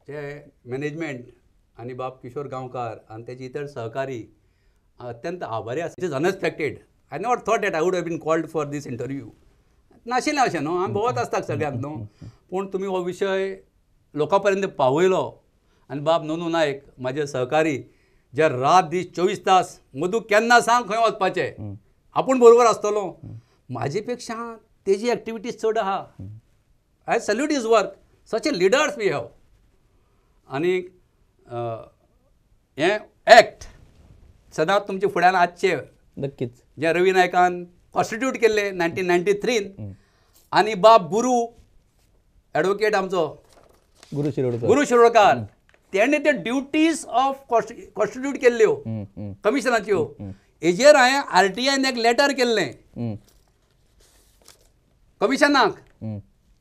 जे मॅनेजमेंट आणि बाब किशोर गांवकार आणि त्याचे इतर सहकारी अत्यंत आभारी आसा. It is unexpected. I never thought that I would have been called for this interview. नाशिल्लें अशें न्हू आमी भोंवत आसता सगळ्यांक न्हू पूण तुमी हो विशय लोकां पर्यंत पावयलो आनी बाब नोनू नायक म्हाजे सहकारी जे रात दीस 24 तास मधू केन्ना सांग खंय वचपाचें आपूण बरोबर आसतलो म्हाजे पेक्षा तेजी एक्टिविटीज चड आहा. I salute his work. Such a leaders we have. आनी हें एक्ट सदांच तुमच्या फुड्यान आजचे नक्कीच जे रवी नायकान कॉन्स्टिट्यूट केल्ले 1993 आनी बाब गुरू एडवोकेट आमचो गुरु शिरोडकर गुरू शिरोडकार तेणे ते ड्युटीज ऑफ कॉन्स्टिट्यूट केल्ल्यो कमिशनाच्यो. हेजेर हांवें RTIन एक लेटर केल्लें कमिशनाक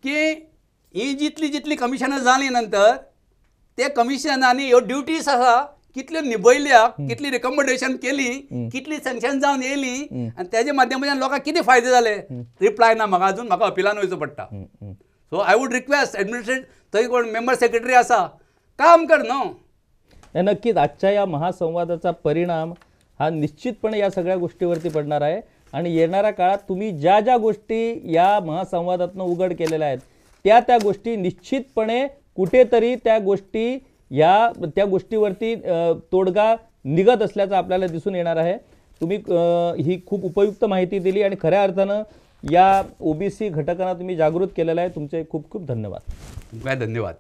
की ही जितली कमिशनां जाली नंतर ते कमिशनांनी ह्यो ड्युटीज आसा कितल्यो निभयल्या कितली रिकमेंडेशन केली कितली सँक्शन जावन येयली आनी तेजे माध्यमांतल्यान लोकांक कितें फायदे जाले रिप्लाय ना म्हाका अजून म्हाका अपिलान वयचो पडटा. So I would request administrate थंय कोण मेंबर सेक्रेटरी आसा काम कर न्हू. नक्कीच आजच्या या महासंवादाचा परिणाम हा निश्चितपणे या सगळ्या गोष्टीवरती पडणार आहे आणि येणाऱ्या काळात तुम्ही ज्या ज्या गोष्टी या महासंवादातनं उघड केलेल्या आहेत त्या गोष्टी निश्चितपणे कुठेतरी त्या गोष्टीवरती तोडगा निघत असल्याचं आपल्याला दिसून येणार आहे. तुम्ही ही खूप उपयुक्त माहिती दिली आणि खऱ्या अर्थानं या ओबीसी घटकांना तुम्ही जागृत केलेलं आहे. तुमचे खूप खूप धन्यवाद. काय धन्यवाद.